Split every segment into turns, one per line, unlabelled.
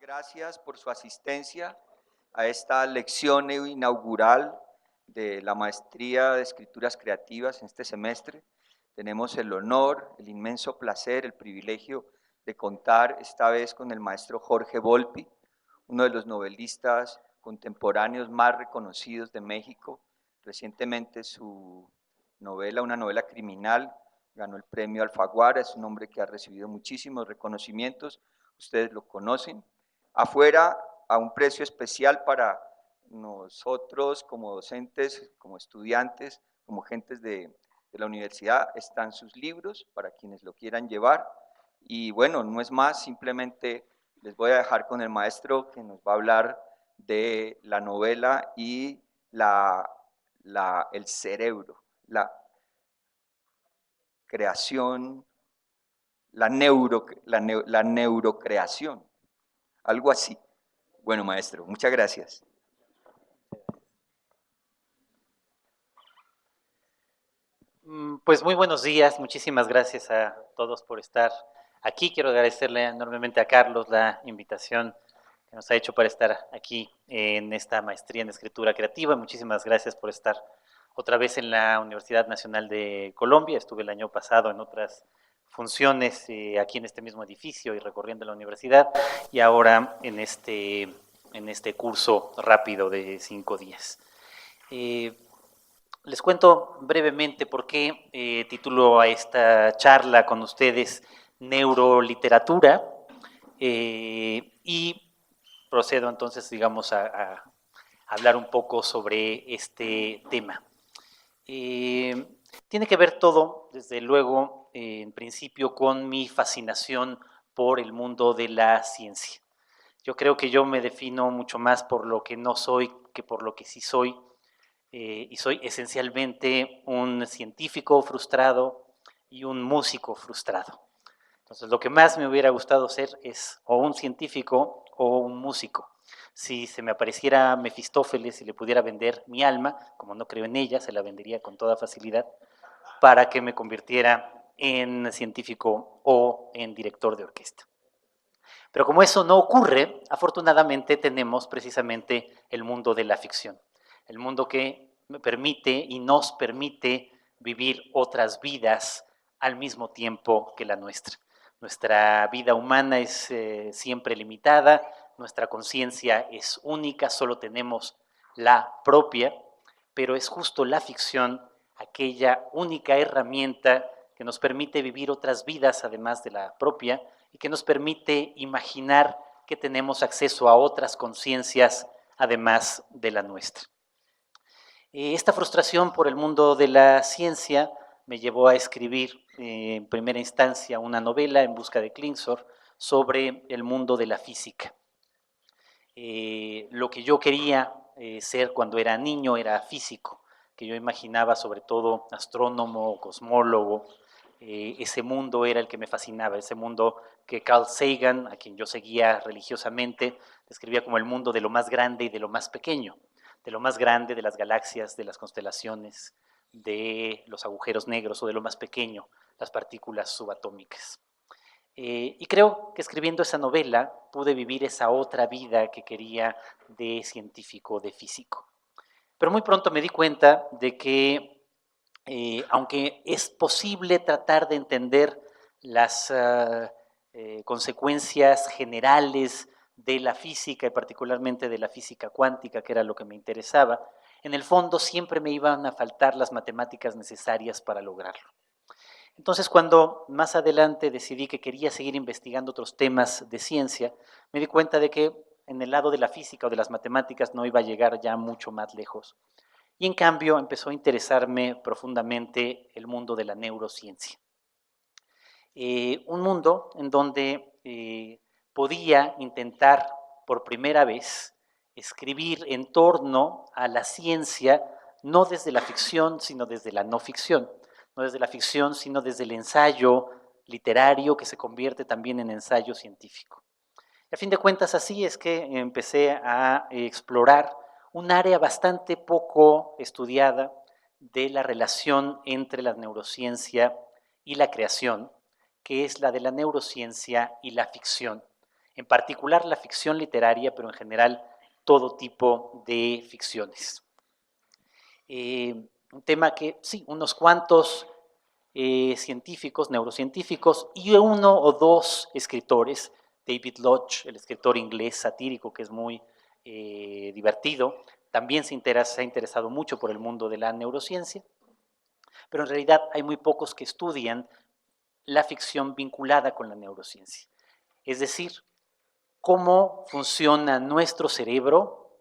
gracias por su asistencia a esta lección inaugural de la Maestría de Escrituras Creativas en este semestre. Tenemos el honor, el inmenso placer, el privilegio de contar esta vez con el maestro Jorge Volpi, uno de los novelistas contemporáneos más reconocidos de México. Recientemente su novela, una novela criminal, ganó el premio Alfaguara. Es un hombre que ha recibido muchísimos reconocimientos, ustedes lo conocen. Afuera, a un precio especial para nosotros como docentes, como estudiantes, como gentes de la universidad, están sus libros para quienes lo quieran llevar. Y bueno, no es más, simplemente les voy a dejar con el maestro que nos va a hablar de la novela y el cerebro, la creación, la neurocreación, algo así. Bueno, maestro, muchas gracias.
Pues muy buenos días, muchísimas gracias a todos por estar aquí. Quiero agradecerle enormemente a Carlos la invitación que nos ha hecho para estar aquí en esta maestría en escritura creativa. Muchísimas gracias por estar otra vez en la Universidad Nacional de Colombia. Estuve el año pasado en otras funciones aquí en este mismo edificio y recorriendo la universidad, y ahora en este curso rápido de 5 días. Les cuento brevemente por qué titulo a esta charla con ustedes Neuroliteratura, y procedo entonces, digamos, a hablar un poco sobre este tema. Tiene que ver todo, desde luego, en principio, con mi fascinación por el mundo de la ciencia. Yo creo que yo me defino mucho más por lo que no soy que por lo que sí soy. Y soy esencialmente un científico frustrado y un músico frustrado. Entonces, lo que más me hubiera gustado ser es o un científico o un músico. Si se me apareciera Mefistófeles y le pudiera vender mi alma, como no creo en ella, se la vendería con toda facilidad para que me convirtiera en científico o en director de orquesta. Pero como eso no ocurre, afortunadamente tenemos precisamente el mundo de la ficción, el mundo que me permite y nos permite vivir otras vidas al mismo tiempo que la nuestra. Nuestra vida humana es siempre limitada, nuestra conciencia es única, solo tenemos la propia, pero es justo la ficción aquella única herramienta que nos permite vivir otras vidas además de la propia, y que nos permite imaginar que tenemos acceso a otras conciencias además de la nuestra. Esta frustración por el mundo de la ciencia me llevó a escribir en primera instancia una novela, En busca de Klingsor, sobre el mundo de la física. Lo que yo quería ser cuando era niño era físico, que yo imaginaba sobre todo astrónomo, cosmólogo. Ese mundo era el que me fascinaba, ese mundo que Carl Sagan, a quien yo seguía religiosamente, describía como el mundo de lo más grande y de lo más pequeño, de lo más grande de las galaxias, de las constelaciones, de los agujeros negros, o de lo más pequeño, las partículas subatómicas. Y creo que escribiendo esa novela pude vivir esa otra vida que quería de científico, de físico. Pero muy pronto me di cuenta de que aunque es posible tratar de entender las consecuencias generales de la física, y particularmente de la física cuántica, que era lo que me interesaba, en el fondo siempre me iban a faltar las matemáticas necesarias para lograrlo. Entonces, cuando más adelante decidí que quería seguir investigando otros temas de ciencia, me di cuenta de que en el lado de la física o de las matemáticas no iba a llegar ya mucho más lejos. Y en cambio empezó a interesarme profundamente el mundo de la neurociencia. Un mundo en donde podía intentar por primera vez escribir en torno a la ciencia, no desde la ficción, sino desde la no ficción, no desde la ficción, sino desde el ensayo literario que se convierte también en ensayo científico. Y a fin de cuentas, así es que empecé a explorar un área bastante poco estudiada de la relación entre la neurociencia y la creación, que es la de la neurociencia y la ficción, en particular la ficción literaria, pero en general todo tipo de ficciones. Un tema que, sí, unos cuantos científicos, neurocientíficos, y uno o dos escritores, David Lodge, el escritor inglés satírico que es muy divertido, también se ha interesado mucho por el mundo de la neurociencia, pero en realidad hay muy pocos que estudian la ficción vinculada con la neurociencia. Es decir, cómo funciona nuestro cerebro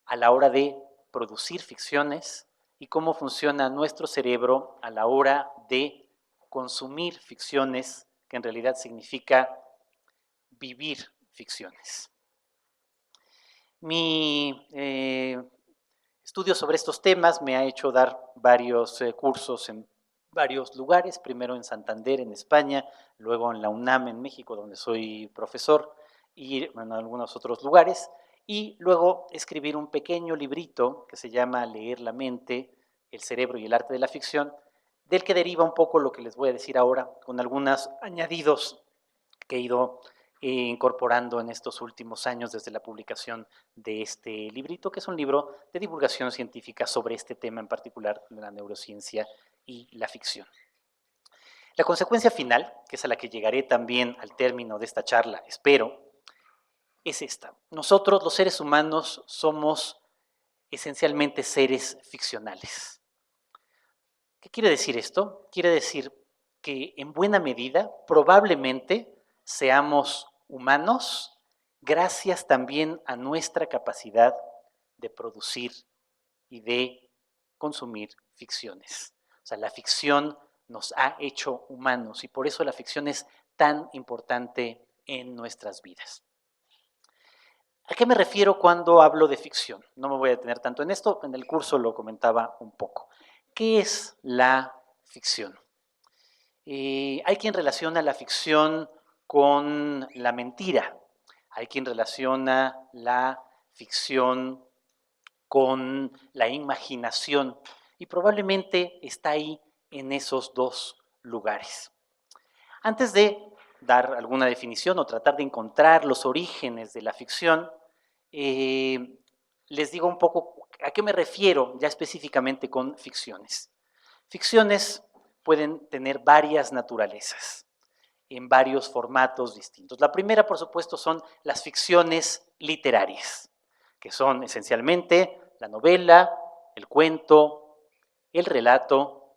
a la hora de producir ficciones y cómo funciona nuestro cerebro a la hora de consumir ficciones, que en realidad significa vivir ficciones. Mi estudio sobre estos temas me ha hecho dar varios cursos en varios lugares, primero en Santander, en España, luego en la UNAM, en México, donde soy profesor, y en algunos otros lugares, y luego escribir un pequeño librito que se llama Leer la mente, el cerebro y el arte de la ficción, del que deriva un poco lo que les voy a decir ahora, con algunos añadidos que he ido incorporando en estos últimos años desde la publicación de este librito, que es un libro de divulgación científica sobre este tema en particular de la neurociencia y la ficción. La consecuencia final, que es a la que llegaré también al término de esta charla, espero, es esta. Nosotros, los seres humanos, somos esencialmente seres ficcionales. ¿Qué quiere decir esto? Quiere decir que en buena medida, probablemente, seamos humanos gracias también a nuestra capacidad de producir y de consumir ficciones. O sea, la ficción nos ha hecho humanos y por eso la ficción es tan importante en nuestras vidas. ¿A qué me refiero cuando hablo de ficción? No me voy a detener tanto en esto, en el curso lo comentaba un poco. ¿Qué es la ficción? Hay quien relaciona la ficción con la mentira, hay quien relaciona la ficción con la imaginación y probablemente está ahí en esos dos lugares. Antes de dar alguna definición o tratar de encontrar los orígenes de la ficción, les digo un poco a qué me refiero ya específicamente con ficciones. Ficciones pueden tener varias naturalezas, en varios formatos distintos. La primera, por supuesto, son las ficciones literarias, que son esencialmente la novela, el cuento, el relato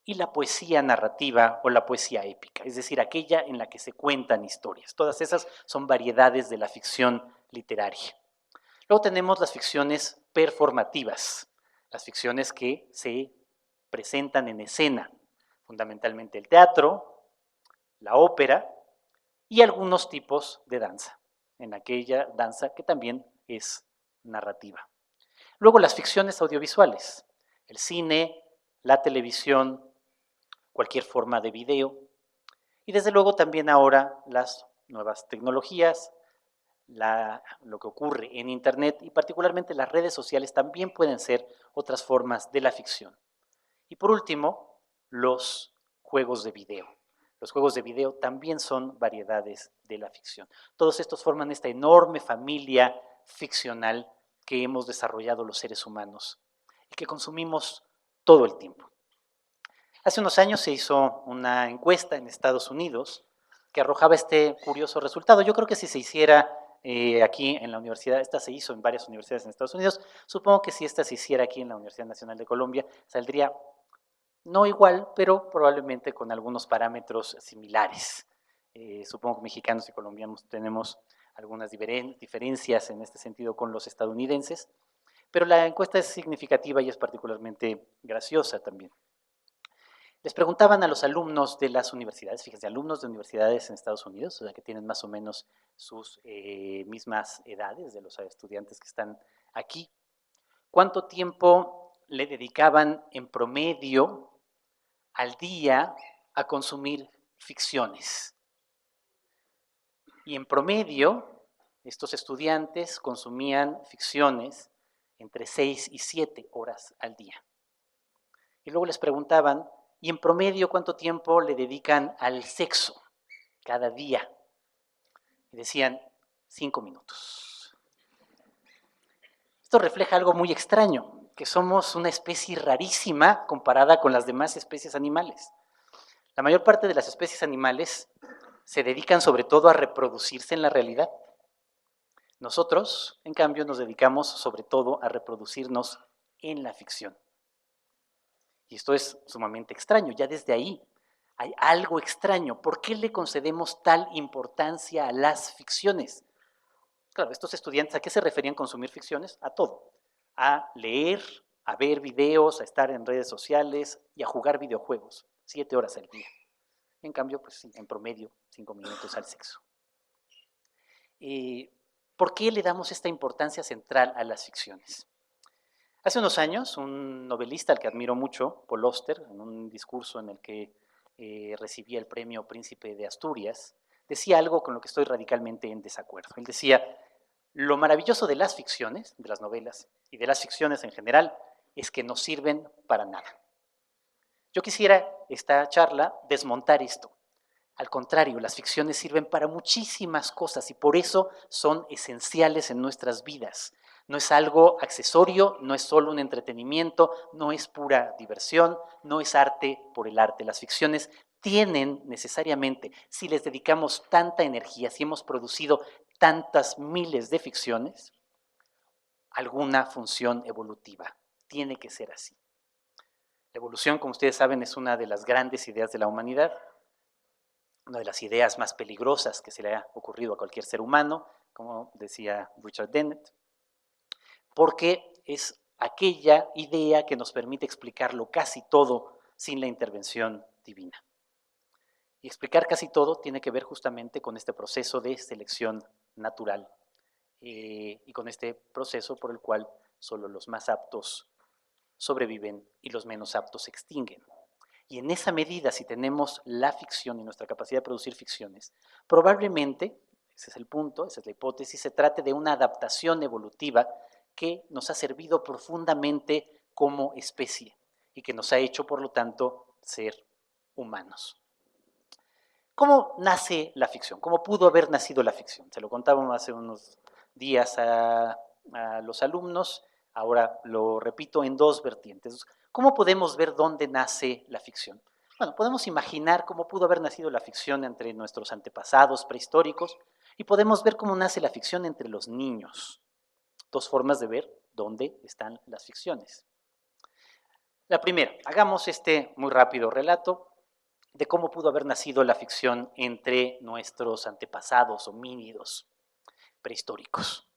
y la poesía narrativa o la poesía épica, es decir, aquella en la que se cuentan historias. Todas esas son variedades de la ficción literaria. Luego tenemos las ficciones performativas, las ficciones que se presentan en escena, fundamentalmente el teatro, la ópera y algunos tipos de danza, en aquella danza que también es narrativa. Luego las ficciones audiovisuales, el cine, la televisión, cualquier forma de video y desde luego también ahora las nuevas tecnologías, lo que ocurre en Internet y particularmente las redes sociales también pueden ser otras formas de la ficción. Y por último, los juegos de video. Los juegos de video también son variedades de la ficción. Todos estos forman esta enorme familia ficcional que hemos desarrollado los seres humanos y que consumimos todo el tiempo. Hace unos años se hizo una encuesta en Estados Unidos que arrojaba este curioso resultado. Yo creo que si se hiciera aquí en la universidad, esta se hizo en varias universidades en Estados Unidos, supongo que si esta se hiciera aquí en la Universidad Nacional de Colombia, saldría no igual, pero probablemente con algunos parámetros similares. Supongo que mexicanos y colombianos tenemos algunas diferencias en este sentido con los estadounidenses, pero la encuesta es significativa y es particularmente graciosa también. Les preguntaban a los alumnos de las universidades, fíjense, alumnos de universidades en Estados Unidos, o sea, que tienen más o menos sus mismas edades de los estudiantes que están aquí, ¿cuánto tiempo le dedicaban en promedio al día a consumir ficciones? Y en promedio, estos estudiantes consumían ficciones entre 6 y 7 horas al día. Y luego les preguntaban, ¿y en promedio cuánto tiempo le dedican al sexo cada día? y decían 5 minutos. Esto refleja algo muy extraño, que somos una especie rarísima comparada con las demás especies animales. La mayor parte de las especies animales se dedican sobre todo a reproducirse en la realidad. Nosotros, en cambio, nos dedicamos sobre todo a reproducirnos en la ficción. Y esto es sumamente extraño, ya desde ahí hay algo extraño. ¿Por qué le concedemos tal importancia a las ficciones? Claro, estos estudiantes, ¿a qué se referían consumir ficciones? A todo. A leer, a ver videos, a estar en redes sociales y a jugar videojuegos, 7 horas al día. En cambio, pues sí, en promedio, 5 minutos al sexo. ¿Por qué le damos esta importancia central a las ficciones? Hace unos años, un novelista al que admiro mucho, Paul Auster, en un discurso en el que recibía el premio Príncipe de Asturias, decía algo con lo que estoy radicalmente en desacuerdo. Él decía, lo maravilloso de las ficciones, de las novelas y de las ficciones en general, es que no sirven para nada. Yo quisiera esta charla desmontar esto. Al contrario, las ficciones sirven para muchísimas cosas y por eso son esenciales en nuestras vidas. No es algo accesorio, no es solo un entretenimiento, no es pura diversión, no es arte por el arte. Las ficciones tienen necesariamente, si les dedicamos tanta energía, si hemos producido tantas miles de ficciones, alguna función evolutiva. Tiene que ser así. La evolución, como ustedes saben, es una de las grandes ideas de la humanidad, una de las ideas más peligrosas que se le ha ocurrido a cualquier ser humano, como decía Richard Dennett, porque es aquella idea que nos permite explicarlo casi todo sin la intervención divina. Y explicar casi todo tiene que ver justamente con este proceso de selección natural y con este proceso por el cual solo los más aptos sobreviven y los menos aptos se extinguen. Y en esa medida, si tenemos la ficción y nuestra capacidad de producir ficciones, probablemente, ese es el punto, esa es la hipótesis, se trate de una adaptación evolutiva que nos ha servido profundamente como especie y que nos ha hecho, por lo tanto, ser humanos. ¿Cómo nace la ficción? ¿Cómo pudo haber nacido la ficción? Se lo contábamos hace unos días a los alumnos, ahora lo repito en dos vertientes. ¿Cómo podemos ver dónde nace la ficción? Bueno, podemos imaginar cómo pudo haber nacido la ficción entre nuestros antepasados prehistóricos y podemos ver cómo nace la ficción entre los niños. Dos formas de ver dónde están las ficciones. La primera, hagamos este muy rápido relato de cómo pudo haber nacido la ficción entre nuestros antepasados homínidos prehistóricos.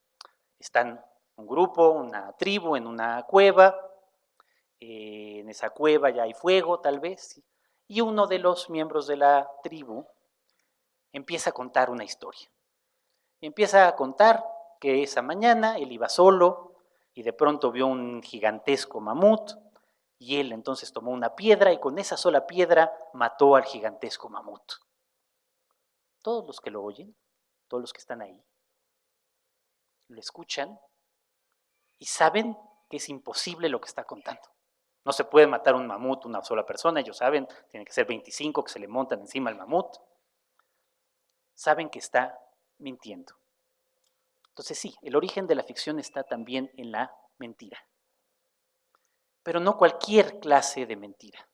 Están un grupo, una tribu en una cueva, en esa cueva ya hay fuego tal vez, y uno de los miembros de la tribu empieza a contar una historia. Empieza a contar que esa mañana él iba solo y de pronto vio un gigantesco mamut y él entonces tomó una piedra y con esa sola piedra mató al gigantesco mamut. Todos los que lo oyen, todos los que están ahí, lo escuchan y saben que es imposible lo que está contando. No se puede matar un mamut una sola persona, ellos saben, tienen que ser 25 que se le montan encima al mamut. Saben que está mintiendo. Entonces sí, el origen de la ficción está también en la mentira. Pero no cualquier clase de mentira.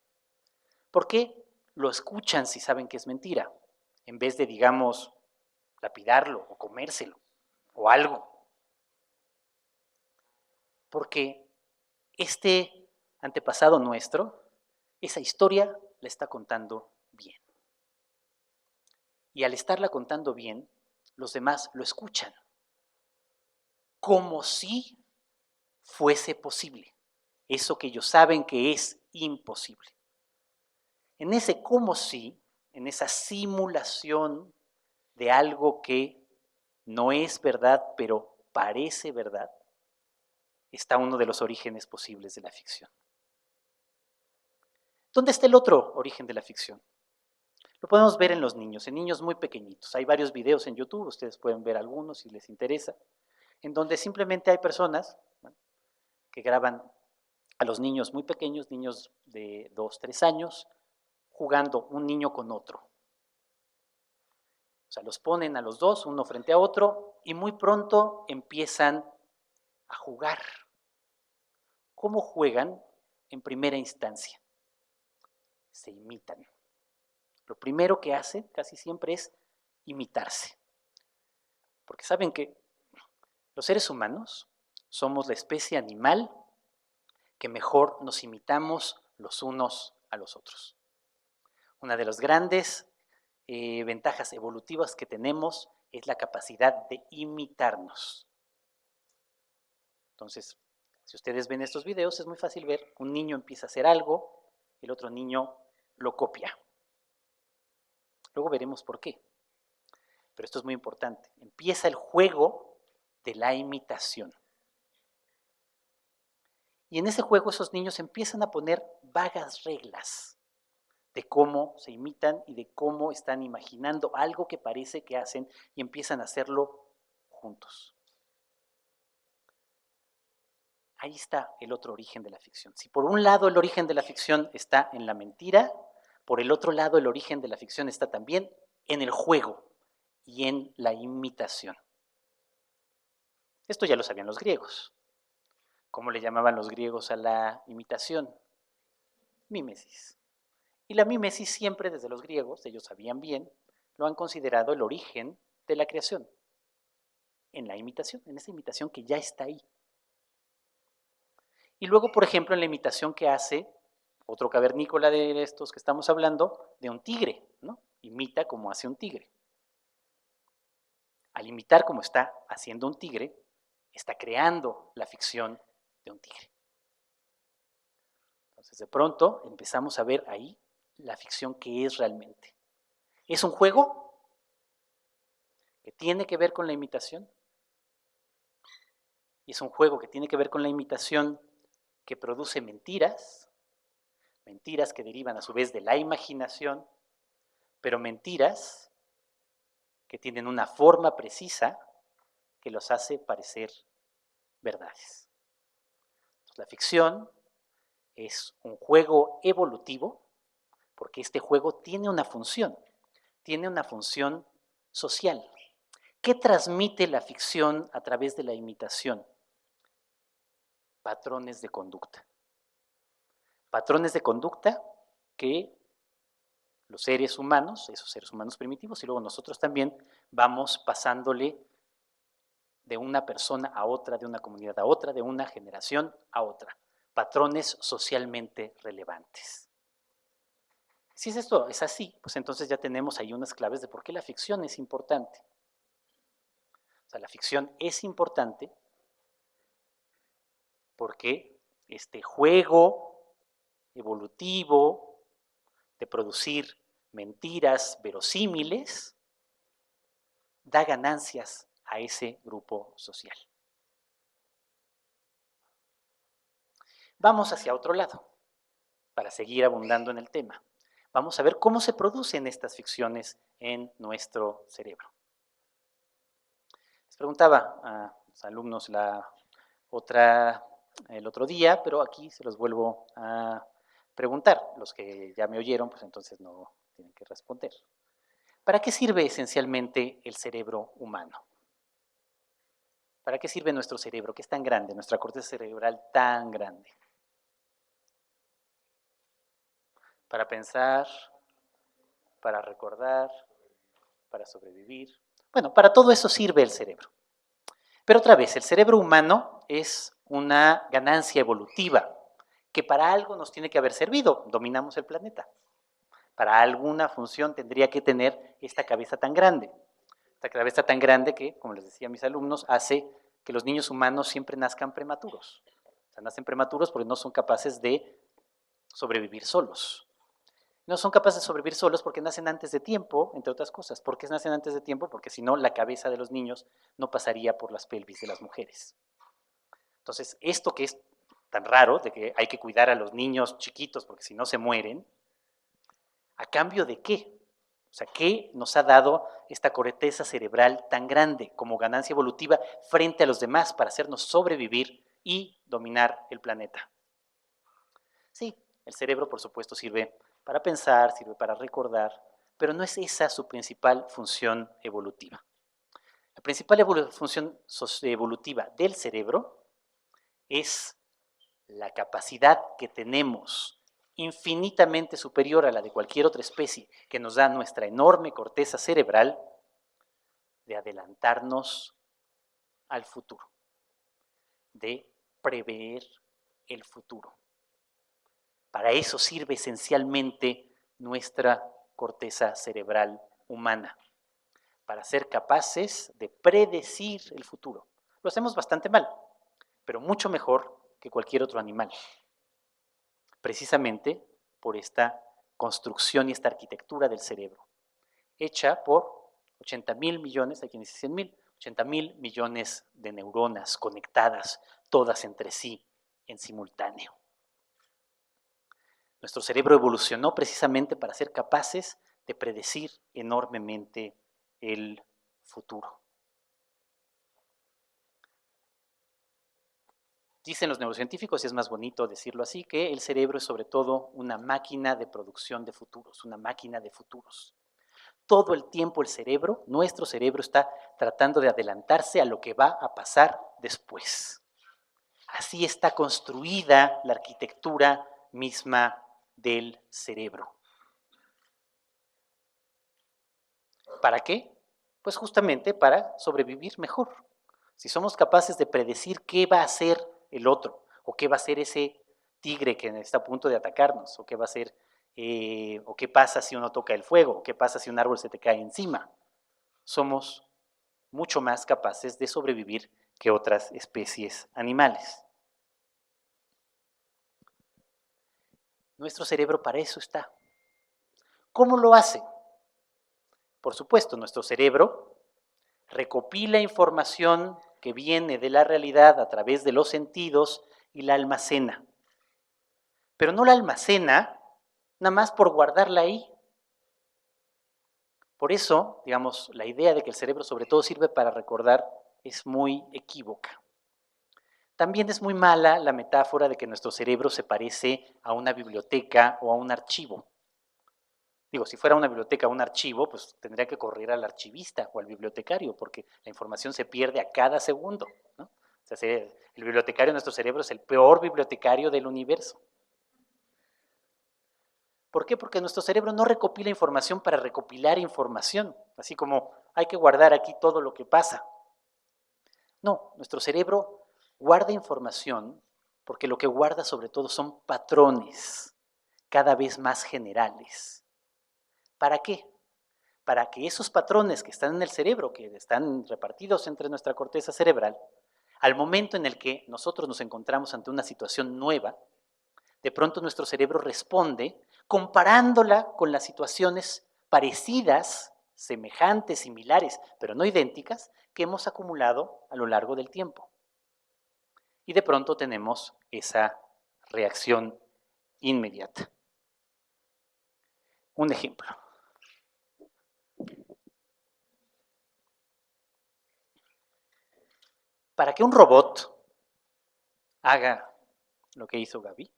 ¿Por qué lo escuchan si saben que es mentira? En vez de, digamos, lapidarlo o comérselo o algo. Porque este antepasado nuestro, esa historia la está contando bien. Y al estarla contando bien, los demás lo escuchan. Como si fuese posible. Eso que ellos saben que es imposible. En ese como si, en esa simulación de algo que no es verdad, pero parece verdad, está uno de los orígenes posibles de la ficción. ¿Dónde está el otro origen de la ficción? Lo podemos ver en niños muy pequeñitos. Hay varios videos en YouTube, ustedes pueden ver algunos si les interesa, en donde simplemente hay personas que graban a los niños muy pequeños, niños de 2, 3 años, jugando un niño con otro. O sea, los ponen a los dos, uno frente a otro, y muy pronto empiezan a jugar. ¿Cómo juegan en primera instancia? Se imitan. Lo primero que hacen casi siempre es imitarse. Porque saben que los seres humanos somos la especie animal que mejor nos imitamos los unos a los otros. Una de las grandes ventajas evolutivas que tenemos es la capacidad de imitarnos. Entonces, si ustedes ven estos videos, es muy fácil ver, un niño empieza a hacer algo, el otro niño lo copia. Luego veremos por qué. Pero esto es muy importante. Empieza el juego de la imitación. Y en ese juego esos niños empiezan a poner vagas reglas de cómo se imitan y de cómo están imaginando algo que parece que hacen y empiezan a hacerlo juntos. Ahí está el otro origen de la ficción. Si por un lado el origen de la ficción está en la mentira, por el otro lado el origen de la ficción está también en el juego y en la imitación. Esto ya lo sabían los griegos. ¿Cómo le llamaban los griegos a la imitación? Mímesis. Y la mímesis siempre desde los griegos, ellos sabían bien, lo han considerado el origen de la creación. En la imitación, en esa imitación que ya está ahí. Y luego, por ejemplo, en la imitación que hace otro cavernícola de estos que estamos hablando, de un tigre, ¿no? Imita como hace un tigre. Al imitar como está haciendo un tigre, está creando la ficción de un tigre. Entonces, de pronto, empezamos a ver ahí la ficción que es realmente. ¿Es un juego que tiene que ver con la imitación? Y es un juego que tiene que ver con la imitación que produce mentiras, mentiras que derivan a su vez de la imaginación, pero mentiras que tienen una forma precisa que los hace parecer verdades. Entonces, la ficción es un juego evolutivo porque este juego tiene una función social. ¿Qué transmite la ficción a través de la imitación? Patrones de conducta. Patrones de conducta que los seres humanos, esos seres humanos primitivos, y luego nosotros también vamos pasándole de una persona a otra, de una comunidad a otra, de una generación a otra. Patrones socialmente relevantes. Si esto es así, pues entonces ya tenemos ahí unas claves de por qué la ficción es importante. O sea, la ficción es importante porque este juego evolutivo de producir mentiras verosímiles da ganancias a ese grupo social. Vamos hacia otro lado, para seguir abundando en el tema. Vamos a ver cómo se producen estas ficciones en nuestro cerebro. Les preguntaba a los alumnos el otro día, pero aquí se los vuelvo a preguntar. Los que ya me oyeron, pues entonces no tienen que responder. ¿Para qué sirve esencialmente el cerebro humano? ¿Para qué sirve nuestro cerebro, que es tan grande, nuestra corteza cerebral tan grande? Para pensar, para recordar, para sobrevivir. Bueno, para todo eso sirve el cerebro. Pero otra vez, el cerebro humano es una ganancia evolutiva que para algo nos tiene que haber servido. Dominamos el planeta. Para alguna función tendría que tener esta cabeza tan grande. Esta cabeza tan grande que, como les decía a mis alumnos, hace que los niños humanos siempre nazcan prematuros. O sea, nacen prematuros porque no son capaces de sobrevivir solos. No son capaces de sobrevivir solos porque nacen antes de tiempo, entre otras cosas. ¿Por qué nacen antes de tiempo? Porque si no, la cabeza de los niños no pasaría por las pelvis de las mujeres. Entonces, esto que es tan raro, de que hay que cuidar a los niños chiquitos porque si no se mueren, ¿a cambio de qué? O sea, ¿qué nos ha dado esta corteza cerebral tan grande como ganancia evolutiva frente a los demás para hacernos sobrevivir y dominar el planeta? Sí, el cerebro, por supuesto, sirve para pensar, sirve para recordar, pero no es esa su principal función evolutiva. La principal función evolutiva del cerebro es la capacidad que tenemos, infinitamente superior a la de cualquier otra especie, que nos da nuestra enorme corteza cerebral, de adelantarnos al futuro, de prever el futuro. Para eso sirve esencialmente nuestra corteza cerebral humana, para ser capaces de predecir el futuro. Lo hacemos bastante mal, pero mucho mejor que cualquier otro animal, precisamente por esta construcción y esta arquitectura del cerebro, hecha por 80,000 millones, hay quienes dicen 1,000, 80,000 millones de neuronas conectadas, todas entre sí, en simultáneo. Nuestro cerebro evolucionó precisamente para ser capaces de predecir enormemente el futuro. Dicen los neurocientíficos, y es más bonito decirlo así, que el cerebro es sobre todo una máquina de producción de futuros, una máquina de futuros. Todo el tiempo el cerebro, nuestro cerebro, está tratando de adelantarse a lo que va a pasar después. Así está construida la arquitectura misma del cerebro. ¿Para qué? Pues justamente para sobrevivir mejor. Si somos capaces de predecir qué va a hacer el otro, o qué va a hacer ese tigre que está a punto de atacarnos, o qué va a hacer, o qué pasa si uno toca el fuego, o qué pasa si un árbol se te cae encima, somos mucho más capaces de sobrevivir que otras especies animales. Nuestro cerebro para eso está. ¿Cómo lo hace? Por supuesto, nuestro cerebro recopila información que viene de la realidad a través de los sentidos y la almacena. Pero no la almacena nada más por guardarla ahí. Por eso, digamos, la idea de que el cerebro sobre todo sirve para recordar es muy equívoca. También es muy mala la metáfora de que nuestro cerebro se parece a una biblioteca o a un archivo. Digo, si fuera una biblioteca o un archivo, pues tendría que correr al archivista o al bibliotecario, porque la información se pierde a cada segundo, ¿no? O sea, el bibliotecario de nuestro cerebro es el peor bibliotecario del universo. ¿Por qué? Porque nuestro cerebro no recopila información para recopilar información, así como hay que guardar aquí todo lo que pasa. No, nuestro cerebro guarda información porque lo que guarda sobre todo son patrones cada vez más generales. ¿Para qué? Para que esos patrones que están en el cerebro, que están repartidos entre nuestra corteza cerebral, al momento en el que nosotros nos encontramos ante una situación nueva, de pronto nuestro cerebro responde comparándola con las situaciones parecidas, semejantes, similares, pero no idénticas, que hemos acumulado a lo largo del tiempo. Y de pronto tenemos esa reacción inmediata. Un ejemplo. Para que un robot haga lo que hizo Gaby,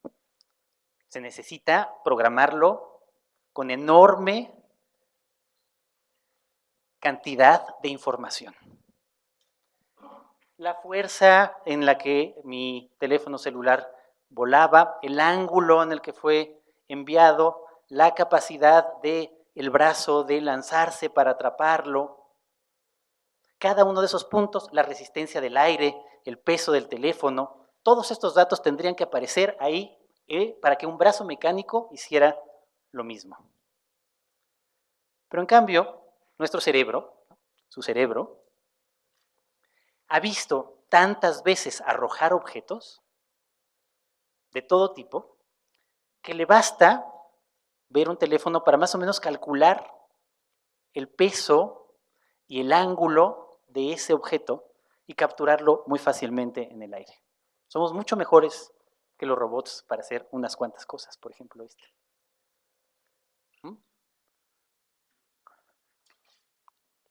se necesita programarlo con enorme cantidad de información. La fuerza en la que mi teléfono celular volaba, el ángulo en el que fue enviado, la capacidad del brazo de lanzarse para atraparlo, cada uno de esos puntos, la resistencia del aire, el peso del teléfono, todos estos datos tendrían que aparecer ahí para que un brazo mecánico hiciera lo mismo. Pero en cambio, nuestro cerebro, su cerebro, ha visto tantas veces arrojar objetos de todo tipo que le basta ver un teléfono para más o menos calcular el peso y el ángulo de ese objeto y capturarlo muy fácilmente en el aire. Somos mucho mejores que los robots para hacer unas cuantas cosas, por ejemplo este.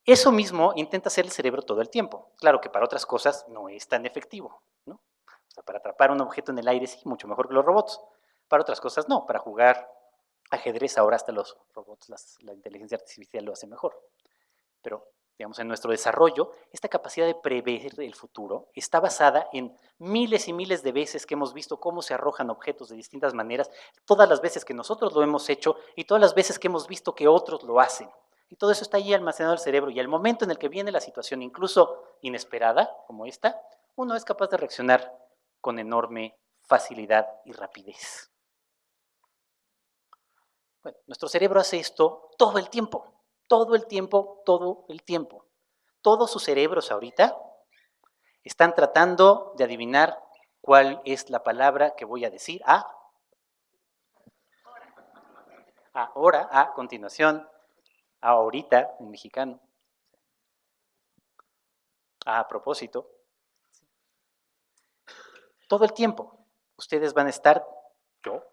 Eso mismo intenta hacer el cerebro todo el tiempo. Claro que para otras cosas no es tan efectivo, ¿no? O sea, para atrapar un objeto en el aire sí, mucho mejor que los robots. Para otras cosas no, para jugar ajedrez, ahora hasta los robots, la inteligencia artificial lo hace mejor. Pero, digamos, en nuestro desarrollo, esta capacidad de prever el futuro está basada en miles y miles de veces que hemos visto cómo se arrojan objetos de distintas maneras, todas las veces que nosotros lo hemos hecho y todas las veces que hemos visto que otros lo hacen. Y todo eso está allí almacenado en el cerebro. Y al momento en el que viene la situación, incluso inesperada, como esta, uno es capaz de reaccionar con enorme facilidad y rapidez. Bueno, nuestro cerebro hace esto todo el tiempo, todo el tiempo, todo el tiempo. Todos sus cerebros ahorita están tratando de adivinar cuál es la palabra que voy a decir. Ahora, a continuación, ahorita, en mexicano. A propósito. Todo el tiempo, ustedes van a estar, yo,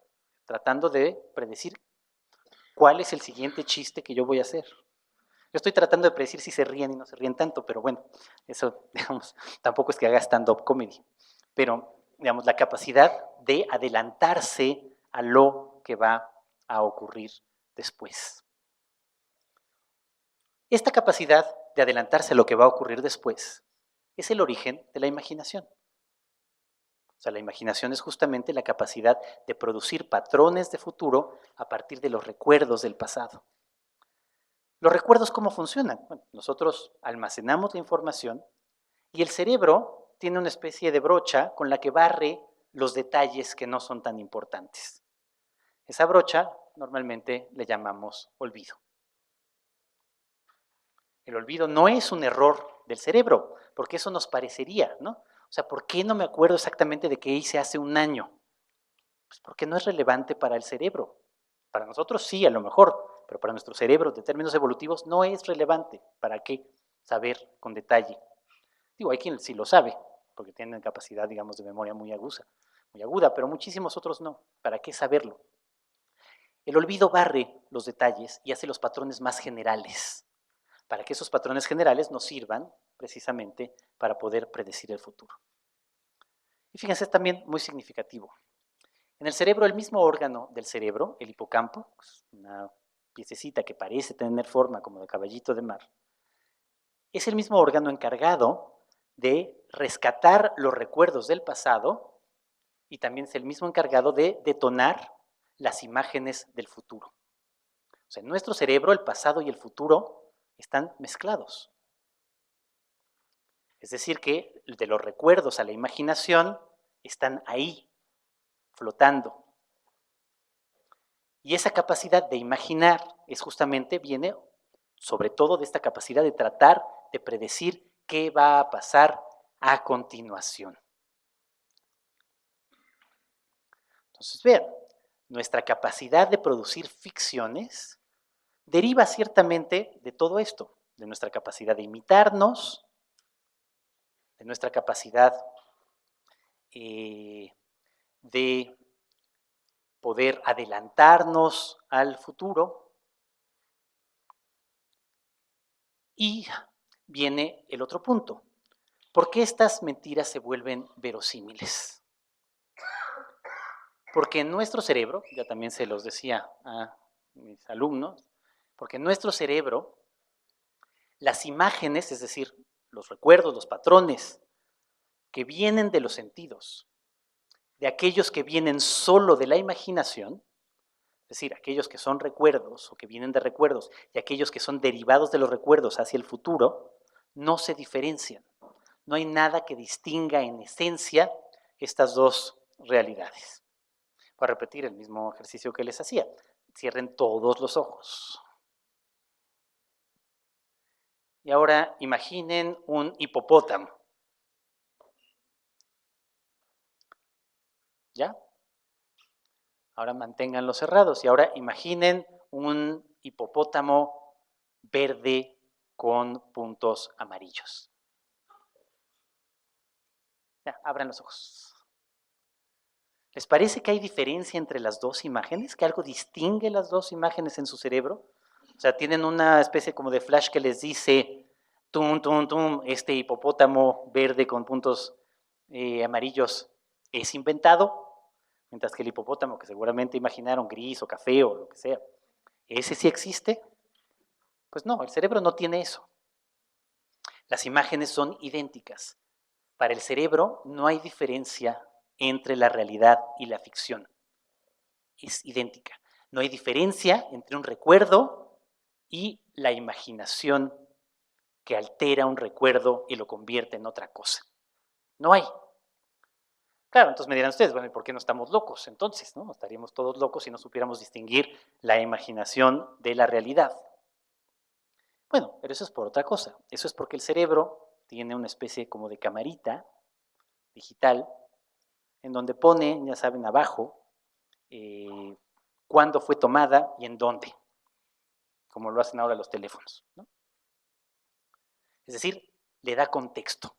tratando de predecir cuál es el siguiente chiste que yo voy a hacer. Yo estoy tratando de predecir si se ríen y no se ríen tanto, pero bueno, eso, digamos, tampoco es que haga stand-up comedy. Pero, digamos, la capacidad de adelantarse a lo que va a ocurrir después. Esta capacidad de adelantarse a lo que va a ocurrir después es el origen de la imaginación. O sea, la imaginación es justamente la capacidad de producir patrones de futuro a partir de los recuerdos del pasado. ¿Los recuerdos cómo funcionan? Bueno, nosotros almacenamos la información y el cerebro tiene una especie de brocha con la que barre los detalles que no son tan importantes. Esa brocha normalmente le llamamos olvido. El olvido no es un error del cerebro, porque eso nos parecería, ¿no? O sea, ¿por qué no me acuerdo exactamente de qué hice hace un año? Pues porque no es relevante para el cerebro. Para nosotros sí, a lo mejor, pero para nuestro cerebro, de términos evolutivos, no es relevante. ¿Para qué saber con detalle? Digo, hay quien sí lo sabe, porque tienen capacidad, digamos, de memoria muy aguda, pero muchísimos otros no. ¿Para qué saberlo? El olvido barre los detalles y hace los patrones más generales, para que esos patrones generales nos sirvan precisamente para poder predecir el futuro. Y fíjense, es también muy significativo. En el cerebro, el mismo órgano del cerebro, el hipocampo, una piececita que parece tener forma como de caballito de mar, es el mismo órgano encargado de rescatar los recuerdos del pasado y también es el mismo encargado de detonar las imágenes del futuro. O sea, en nuestro cerebro el pasado y el futuro están mezclados. Es decir, que de los recuerdos a la imaginación están ahí, flotando. Y esa capacidad de imaginar es justamente, viene sobre todo de esta capacidad de tratar de predecir qué va a pasar a continuación. Entonces, vean, nuestra capacidad de producir ficciones deriva ciertamente de todo esto, de nuestra capacidad de imitarnos, de nuestra capacidad de poder adelantarnos al futuro. Y viene el otro punto. ¿Por qué estas mentiras se vuelven verosímiles? Porque en nuestro cerebro, ya también se los decía a mis alumnos, porque en nuestro cerebro las imágenes, es decir, los recuerdos, los patrones que vienen de los sentidos, de aquellos que vienen solo de la imaginación, es decir, aquellos que son recuerdos o que vienen de recuerdos y aquellos que son derivados de los recuerdos hacia el futuro, no se diferencian. No hay nada que distinga en esencia estas dos realidades. Voy a repetir el mismo ejercicio que les hacía. Cierren todos los ojos. Y ahora imaginen un hipopótamo. ¿Ya? Ahora manténganlos cerrados y ahora imaginen un hipopótamo verde con puntos amarillos. Ya, abran los ojos. ¿Les parece que hay diferencia entre las dos imágenes? ¿Que algo distingue las dos imágenes en su cerebro? O sea, tienen una especie como de flash que les dice, tum, tum, tum, este hipopótamo verde con puntos amarillos es inventado, Mientras que el hipopótamo, que seguramente imaginaron gris o café o lo que sea, ¿ese sí existe? Pues no, el cerebro no tiene eso. Las imágenes son idénticas. Para el cerebro no hay diferencia entre la realidad y la ficción. Es idéntica. No hay diferencia entre un recuerdo y la imaginación que altera un recuerdo y lo convierte en otra cosa. No hay. Claro, entonces me dirán ustedes, bueno, ¿y por qué no estamos locos? Entonces, ¿no? Estaríamos todos locos si no supiéramos distinguir la imaginación de la realidad. Bueno, pero eso es por otra cosa. Eso es porque el cerebro tiene una especie como de camarita digital en donde pone, ya saben, abajo, cuándo fue tomada y en dónde, como lo hacen ahora los teléfonos, ¿no? Es decir, le da contexto.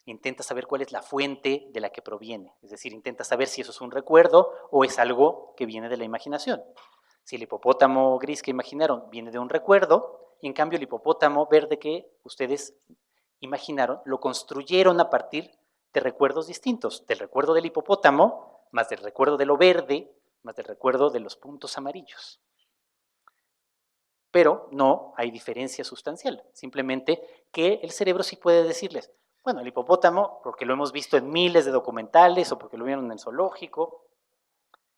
Intenta saber cuál es la fuente de la que proviene. Es decir, intenta saber si eso es un recuerdo o es algo que viene de la imaginación. Si el hipopótamo gris que imaginaron viene de un recuerdo, y en cambio el hipopótamo verde que ustedes imaginaron, lo construyeron a partir de recuerdos distintos, del recuerdo del hipopótamo, más del recuerdo de lo verde, más del recuerdo de los puntos amarillos. Pero no hay diferencia sustancial, simplemente que el cerebro sí puede decirles, bueno, el hipopótamo, porque lo hemos visto en miles de documentales o porque lo vieron en el zoológico.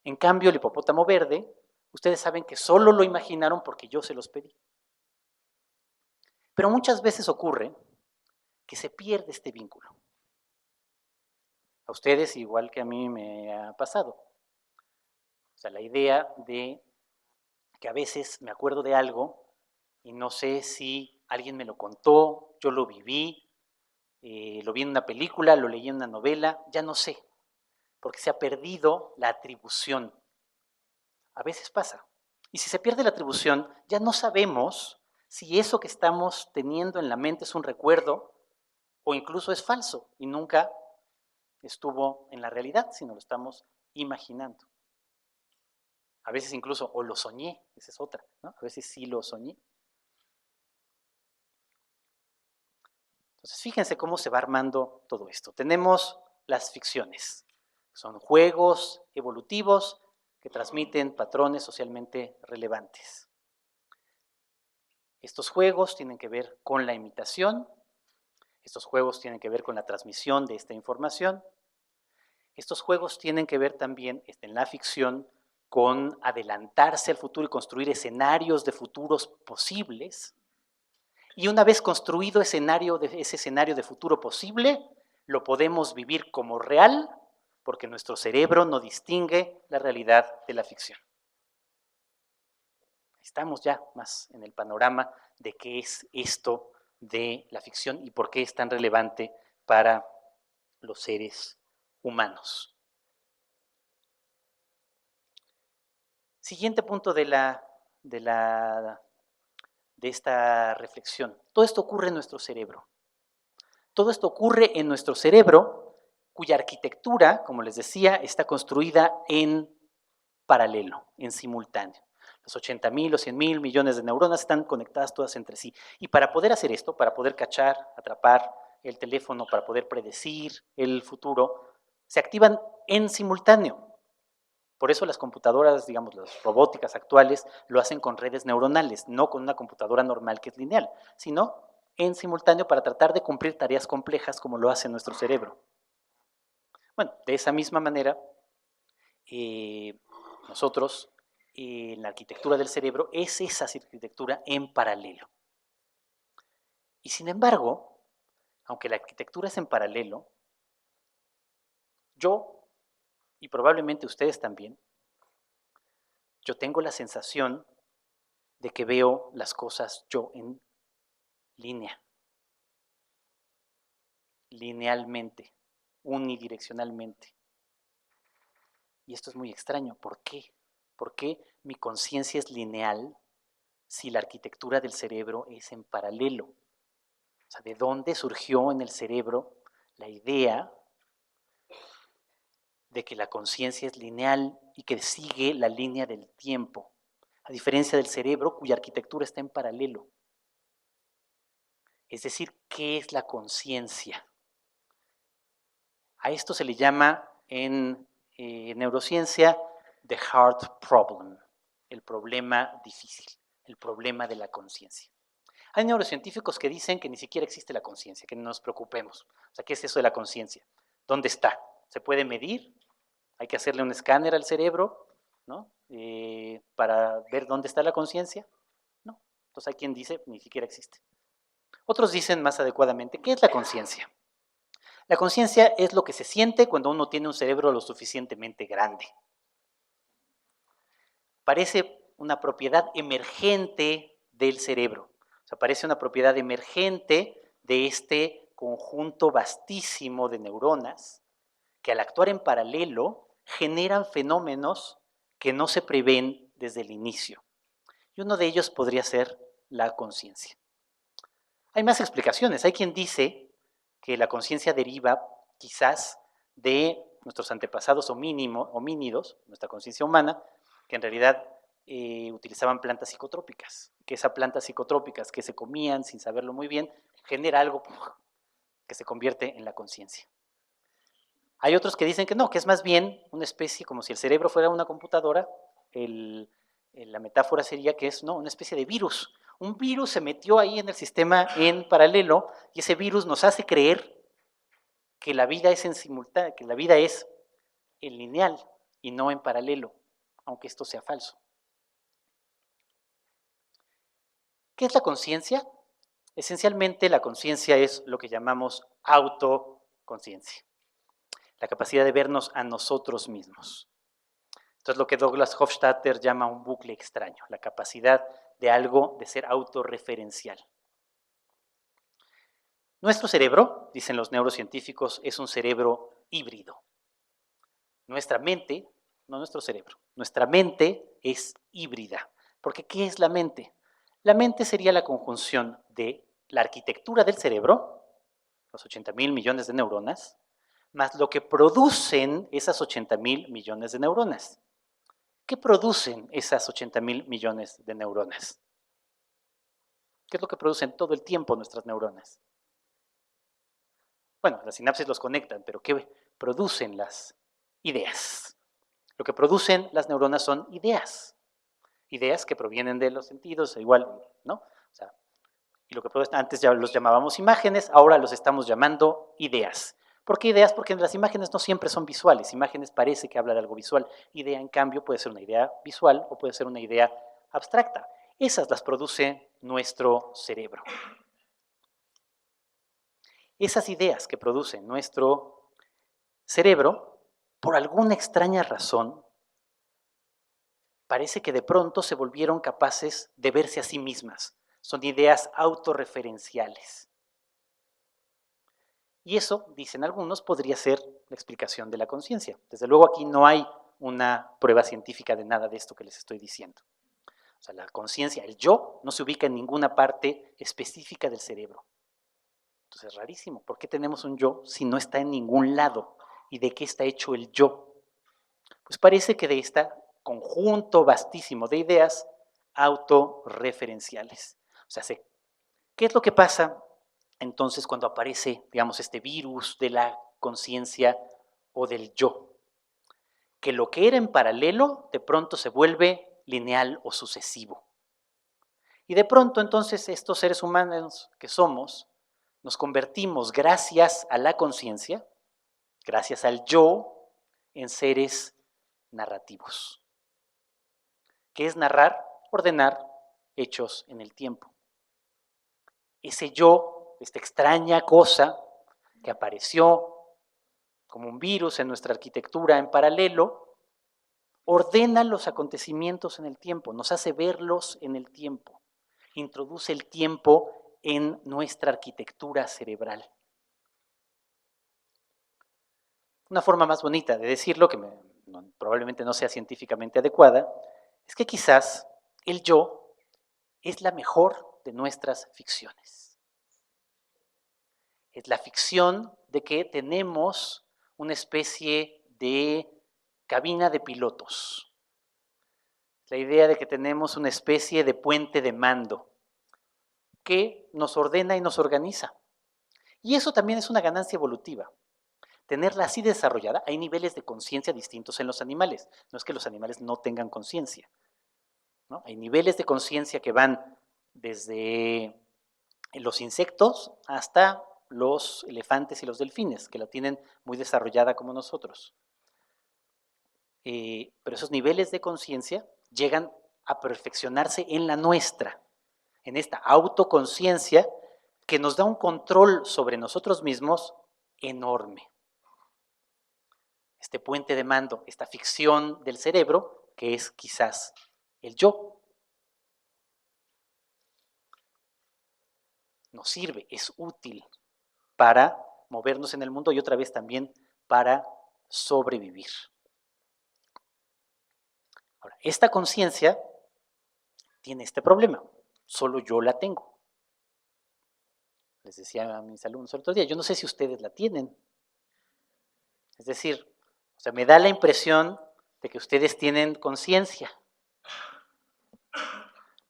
En cambio, el hipopótamo verde, ustedes saben que solo lo imaginaron porque yo se los pedí. Pero muchas veces ocurre que se pierde este vínculo. A ustedes, igual que a mí me ha pasado. O sea, la idea de que a veces me acuerdo de algo y no sé si alguien me lo contó, yo lo viví, lo vi en una película, lo leí en una novela, ya no sé, porque se ha perdido la atribución. A veces pasa. Y si se pierde la atribución, ya no sabemos si eso que estamos teniendo en la mente es un recuerdo o incluso es falso y nunca estuvo en la realidad, sino lo estamos imaginando. A veces incluso, o lo soñé, esa es otra, ¿no? A veces sí lo soñé. Entonces, fíjense cómo se va armando todo esto. Tenemos las ficciones. Son juegos evolutivos que transmiten patrones socialmente relevantes. Estos juegos tienen que ver con la imitación, estos juegos tienen que ver con la transmisión de esta información, estos juegos tienen que ver también en la ficción con adelantarse al futuro y construir escenarios de futuros posibles. Y una vez construido ese escenario de futuro posible, lo podemos vivir como real porque nuestro cerebro no distingue la realidad de la ficción. Estamos ya más en el panorama de qué es esto de la ficción y por qué es tan relevante para los seres humanos. Siguiente punto de esta reflexión. Todo esto ocurre en nuestro cerebro. Todo esto ocurre en nuestro cerebro, cuya arquitectura, como les decía, está construida en paralelo, en simultáneo. Los 80,000 o 100,000 millones de neuronas están conectadas todas entre sí. Y para poder hacer esto, para poder cachar, atrapar el teléfono, para poder predecir el futuro, se activan en simultáneo. Por eso las computadoras, digamos, las robóticas actuales, lo hacen con redes neuronales, no con una computadora normal que es lineal, sino en simultáneo para tratar de cumplir tareas complejas como lo hace nuestro cerebro. Bueno, de esa misma manera, nosotros, en la arquitectura del cerebro, es esa arquitectura en paralelo. Y sin embargo, aunque la arquitectura es en paralelo, yo, y probablemente ustedes también, yo tengo la sensación de que veo las cosas yo en línea, linealmente, unidireccionalmente. Y esto es muy extraño. ¿Por qué? ¿Por qué mi conciencia es lineal si la arquitectura del cerebro es en paralelo? O sea, ¿de dónde surgió en el cerebro la idea de que la conciencia es lineal y que sigue la línea del tiempo, a diferencia del cerebro cuya arquitectura está en paralelo? Es decir, ¿qué es la conciencia? A esto se le llama en neurociencia, the hard problem, el problema difícil, el problema de la conciencia. Hay neurocientíficos que dicen que ni siquiera existe la conciencia, que no nos preocupemos. O sea, ¿qué es eso de la conciencia? ¿Dónde está? ¿Se puede medir? ¿Hay que hacerle un escáner al cerebro, ¿no? Para ver dónde está la conciencia? No. Entonces hay quien dice ni siquiera existe. Otros dicen más adecuadamente, ¿qué es la conciencia? La conciencia es lo que se siente cuando uno tiene un cerebro lo suficientemente grande. Parece una propiedad emergente del cerebro. O sea, parece una propiedad emergente de este conjunto vastísimo de neuronas que al actuar en paralelo generan fenómenos que no se prevén desde el inicio. Y uno de ellos podría ser la conciencia. Hay más explicaciones. Hay quien dice que la conciencia deriva quizás de nuestros antepasados homínidos, nuestra conciencia humana, que en realidad utilizaban plantas psicotrópicas, que esas plantas psicotrópicas que se comían sin saberlo muy bien, genera algo que se convierte en la conciencia. Hay otros que dicen que no, que es más bien una especie, como si el cerebro fuera una computadora, la metáfora sería que es una especie de virus. Un virus se metió ahí en el sistema en paralelo y ese virus nos hace creer que la vida es en simultáneo, que la vida es en lineal y no en paralelo, aunque esto sea falso. ¿Qué es la conciencia? Esencialmente la conciencia es lo que llamamos autoconciencia, la capacidad de vernos a nosotros mismos. Esto es lo que Douglas Hofstadter llama un bucle extraño, la capacidad de algo de ser autorreferencial. Nuestro cerebro, dicen los neurocientíficos, es un cerebro híbrido. Nuestra mente, no nuestro cerebro, nuestra mente es híbrida. Porque ¿qué es la mente? La mente sería la conjunción de la arquitectura del cerebro, los 80,000 millones de neuronas, más lo que producen esas 80,000 millones de neuronas. ¿Qué producen esas 80,000 millones de neuronas? ¿Qué es lo que producen todo el tiempo nuestras neuronas? Bueno, las sinapsis los conectan, pero ¿qué producen las ideas? Lo que producen las neuronas son ideas. Ideas que provienen de los sentidos, igual, ¿no? O sea, y lo que antes ya los llamábamos imágenes, ahora los estamos llamando ideas. ¿Por qué ideas? Porque las imágenes no siempre son visuales. Imágenes parece que habla de algo visual. Idea, en cambio, puede ser una idea visual o puede ser una idea abstracta. Esas las produce nuestro cerebro. Esas ideas que produce nuestro cerebro, por alguna extraña razón, parece que de pronto se volvieron capaces de verse a sí mismas. Son ideas autorreferenciales. Y eso, dicen algunos, podría ser la explicación de la conciencia. Desde luego aquí no hay una prueba científica de nada de esto que les estoy diciendo. O sea, la conciencia, el yo, no se ubica en ninguna parte específica del cerebro. Entonces es rarísimo. ¿Por qué tenemos un yo si no está en ningún lado? ¿Y de qué está hecho el yo? Pues parece que de este conjunto vastísimo de ideas autorreferenciales. O sea, ¿qué es lo que pasa entonces cuando aparece, digamos, este virus de la conciencia o del yo? Que lo que era en paralelo de pronto se vuelve lineal o sucesivo. Y de pronto entonces estos seres humanos que somos nos convertimos gracias a la conciencia, gracias al yo, en seres narrativos. ¿Qué es narrar? Ordenar hechos en el tiempo. Ese yo, esta extraña cosa que apareció como un virus en nuestra arquitectura en paralelo, ordena los acontecimientos en el tiempo, nos hace verlos en el tiempo, introduce el tiempo en nuestra arquitectura cerebral. Una forma más bonita de decirlo, que probablemente no sea científicamente adecuada, es que quizás el yo es la mejor de nuestras ficciones. Es la ficción de que tenemos una especie de cabina de pilotos. La idea de que tenemos una especie de puente de mando que nos ordena y nos organiza. Y eso también es una ganancia evolutiva, tenerla así desarrollada. Hay niveles de conciencia distintos en los animales. No es que los animales no tengan conciencia, ¿no? Hay niveles de conciencia que van desde los insectos hasta los elefantes y los delfines, que la tienen muy desarrollada como nosotros. Pero esos niveles de conciencia llegan a perfeccionarse en la nuestra, en esta autoconciencia que nos da un control sobre nosotros mismos enorme. Este puente de mando, esta ficción del cerebro, que es quizás el yo. Nos sirve, es útil para movernos en el mundo y otra vez también para sobrevivir. Ahora, esta conciencia tiene este problema, solo yo la tengo. Les decía a mis alumnos el otro día, yo no sé si ustedes la tienen. Es decir, o sea, me da la impresión de que ustedes tienen conciencia,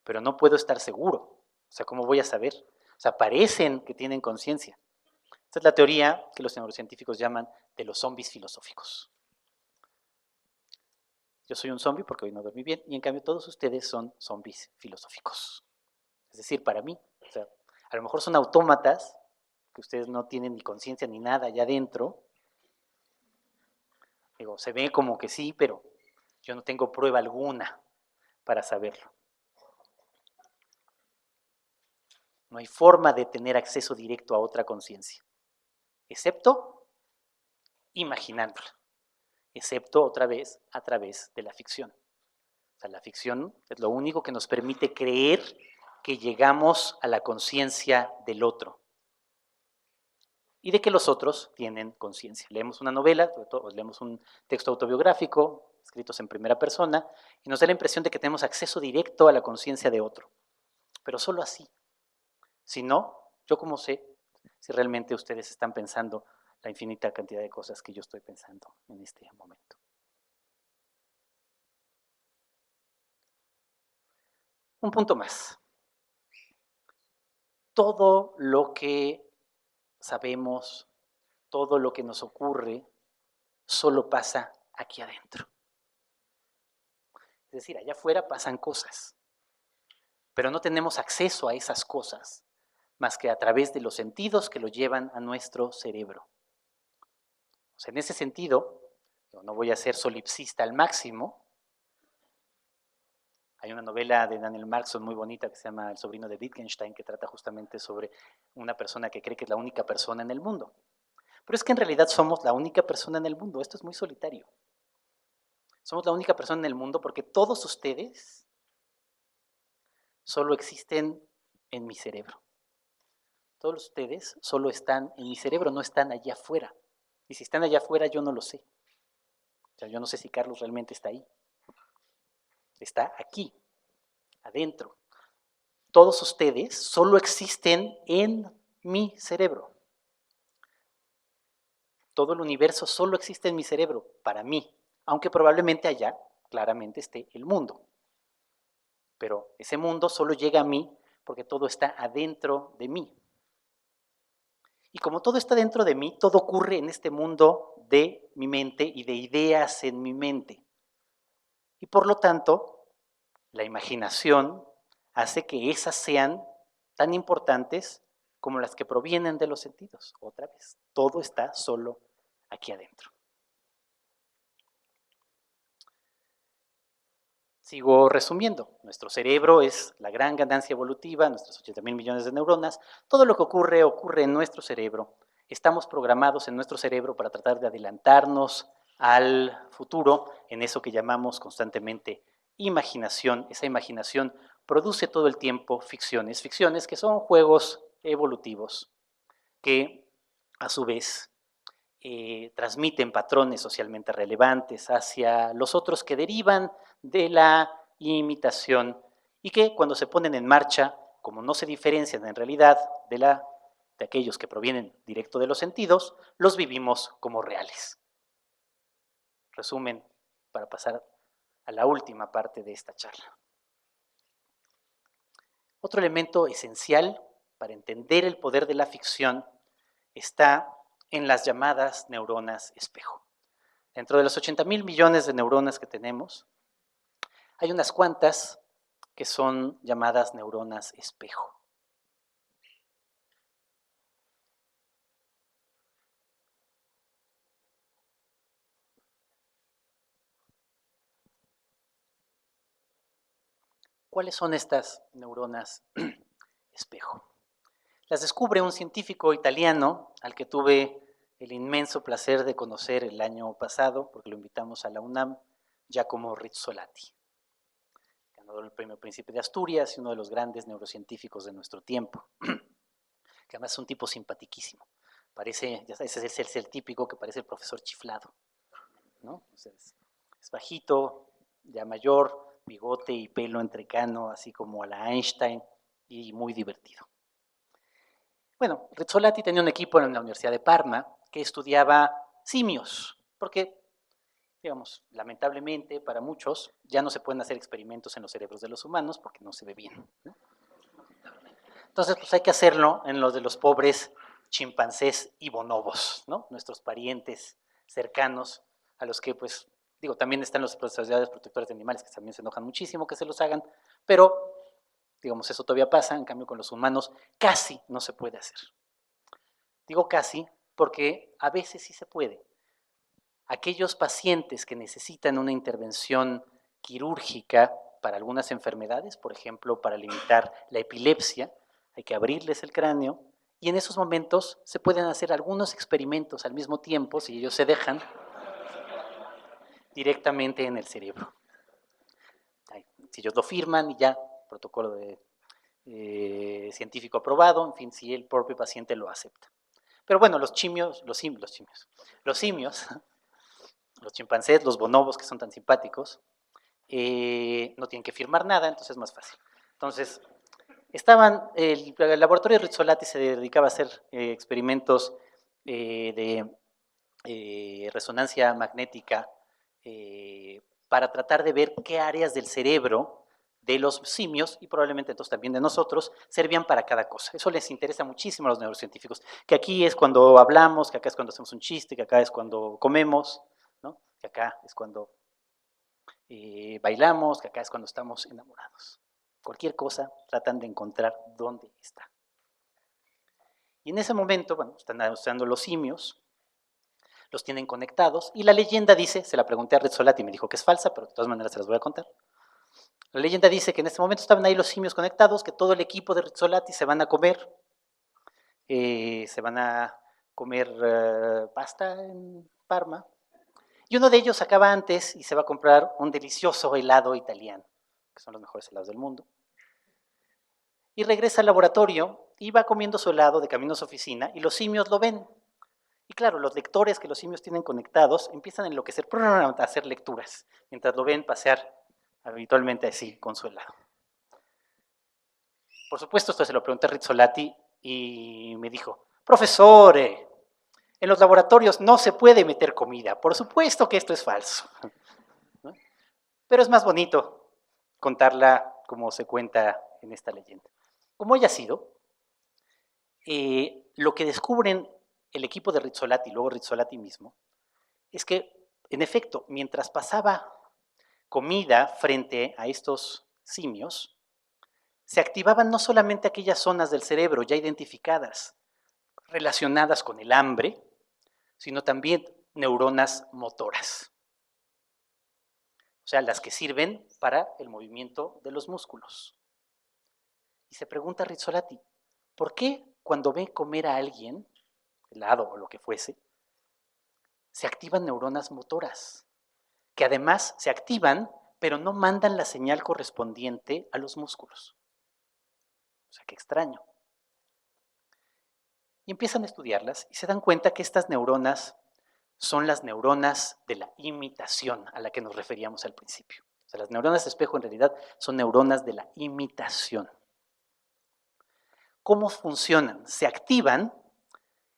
pero no puedo estar seguro. O sea, ¿cómo voy a saber? O sea, parecen que tienen conciencia. Esta es la teoría que los neurocientíficos llaman de los zombies filosóficos. Yo soy un zombie porque hoy no dormí bien, y en cambio todos ustedes son zombies filosóficos. Es decir, para mí, o sea, a lo mejor son autómatas, que ustedes no tienen ni conciencia ni nada allá adentro. Digo, se ve como que sí, pero yo no tengo prueba alguna para saberlo. No hay forma de tener acceso directo a otra conciencia, excepto imaginándola, excepto otra vez a través de la ficción. O sea, la ficción es lo único que nos permite creer que llegamos a la conciencia del otro y de que los otros tienen conciencia. Leemos una novela, o leemos un texto autobiográfico, escritos en primera persona, y nos da la impresión de que tenemos acceso directo a la conciencia de otro, pero solo así. Si no, ¿yo cómo sé si realmente ustedes están pensando la infinita cantidad de cosas que yo estoy pensando en este momento? Un punto más. Todo lo que sabemos, todo lo que nos ocurre, solo pasa aquí adentro. Es decir, allá afuera pasan cosas, pero no tenemos acceso a esas cosas más que a través de los sentidos que lo llevan a nuestro cerebro. O sea, en ese sentido, no voy a ser solipsista al máximo. Hay una novela de Daniel Markson muy bonita que se llama El sobrino de Wittgenstein, que trata justamente sobre una persona que cree que es la única persona en el mundo. Pero es que en realidad somos la única persona en el mundo. Esto es muy solitario. Somos la única persona en el mundo porque todos ustedes solo existen en mi cerebro. Todos ustedes solo están en mi cerebro, no están allá afuera. Y si están allá afuera, yo no lo sé. O sea, yo no sé si Carlos realmente está ahí. Está aquí, adentro. Todos ustedes solo existen en mi cerebro. Todo el universo solo existe en mi cerebro, para mí, aunque probablemente allá claramente esté el mundo. Pero ese mundo solo llega a mí porque todo está adentro de mí. Y como todo está dentro de mí, todo ocurre en este mundo de mi mente y de ideas en mi mente. Y por lo tanto, la imaginación hace que esas sean tan importantes como las que provienen de los sentidos. Otra vez, todo está solo aquí adentro. Sigo resumiendo. Nuestro cerebro es la gran ganancia evolutiva, nuestros 80,000 millones de neuronas. Todo lo que ocurre en nuestro cerebro. Estamos programados en nuestro cerebro para tratar de adelantarnos al futuro en eso que llamamos constantemente imaginación. Esa imaginación produce todo el tiempo ficciones que son juegos evolutivos que a su vez transmiten patrones socialmente relevantes hacia los otros que derivan de la imitación y que cuando se ponen en marcha, como no se diferencian en realidad de aquellos que provienen directo de los sentidos, los vivimos como reales. Resumen, para pasar a la última parte de esta charla. Otro elemento esencial para entender el poder de la ficción está en las llamadas neuronas espejo. Dentro de los 80,000 millones de neuronas que tenemos, hay unas cuantas que son llamadas neuronas espejo. ¿Cuáles son estas neuronas espejo? Las descubre un científico italiano al que tuve el inmenso placer de conocer el año pasado, porque lo invitamos a la UNAM, Giacomo Rizzolatti, ganador del Premio Príncipe de Asturias y uno de los grandes neurocientíficos de nuestro tiempo, que además es un tipo simpaticísimo. Parece, ya sabes, ese es el típico que parece el profesor chiflado, ¿no? O sea, es bajito, ya mayor, bigote y pelo entrecano, así como a la Einstein, y muy divertido. Bueno, Rizzolatti tenía un equipo en la Universidad de Parma que estudiaba simios, porque, digamos, lamentablemente para muchos ya no se pueden hacer experimentos en los cerebros de los humanos porque no se ve bien, ¿no? Entonces, pues hay que hacerlo en los de los pobres chimpancés y bonobos, ¿no? Nuestros parientes cercanos a los que, pues, digo, también están las sociedades protectoras de animales que también se enojan muchísimo que se los hagan, pero digamos, eso todavía pasa, en cambio con los humanos casi no se puede hacer. Digo casi porque a veces sí se puede. Aquellos pacientes que necesitan una intervención quirúrgica para algunas enfermedades, por ejemplo, para limitar la epilepsia, hay que abrirles el cráneo y en esos momentos se pueden hacer algunos experimentos al mismo tiempo, si ellos se dejan, directamente en el cerebro. Si ellos lo firman y ya, protocolo de científico aprobado, en fin, si el propio paciente lo acepta. Pero bueno, los simios, los chimpancés, los bonobos que son tan simpáticos, no tienen que firmar nada, entonces es más fácil. Entonces, el laboratorio de Rizzolatti se dedicaba a hacer experimentos de resonancia magnética para tratar de ver qué áreas del cerebro de los simios y probablemente entonces también de nosotros servían para cada cosa. Eso les interesa muchísimo a los neurocientíficos, que aquí es cuando hablamos, que acá es cuando hacemos un chiste, que acá es cuando comemos, ¿no? Que acá es cuando bailamos, que acá es cuando estamos enamorados. Cualquier cosa tratan de encontrar dónde está. Y en ese momento, bueno, están usando los simios, los tienen conectados y la leyenda dice, se la pregunté a Rizzolatti y me dijo que es falsa, pero de todas maneras se las voy a contar. La leyenda dice que en este momento estaban ahí los simios conectados, que todo el equipo de Rizzolatti se van a comer pasta en Parma, y uno de ellos acaba antes y se va a comprar un delicioso helado italiano, que son los mejores helados del mundo, y regresa al laboratorio y va comiendo su helado de camino a su oficina y los simios lo ven. Y claro, los lectores que los simios tienen conectados empiezan a enloquecer, a hacer lecturas, mientras lo ven pasear habitualmente así, con su helado. Por supuesto, esto se lo pregunté a Rizzolatti y me dijo, profesor, en los laboratorios no se puede meter comida, por supuesto que esto es falso. ¿No? Pero es más bonito contarla como se cuenta en esta leyenda. Como haya sido, lo que descubren el equipo de Rizzolatti y luego Rizzolatti mismo, es que, en efecto, mientras pasaba comida frente a estos simios, se activaban no solamente aquellas zonas del cerebro ya identificadas, relacionadas con el hambre, sino también neuronas motoras. O sea, las que sirven para el movimiento de los músculos. Y se pregunta Rizzolatti, ¿por qué cuando ve comer a alguien, helado o lo que fuese, se activan neuronas motoras? Que además se activan, pero no mandan la señal correspondiente a los músculos. O sea, qué extraño. Y empiezan a estudiarlas y se dan cuenta que estas neuronas son las neuronas de la imitación a la que nos referíamos al principio. O sea, las neuronas de espejo en realidad son neuronas de la imitación. ¿Cómo funcionan? Se activan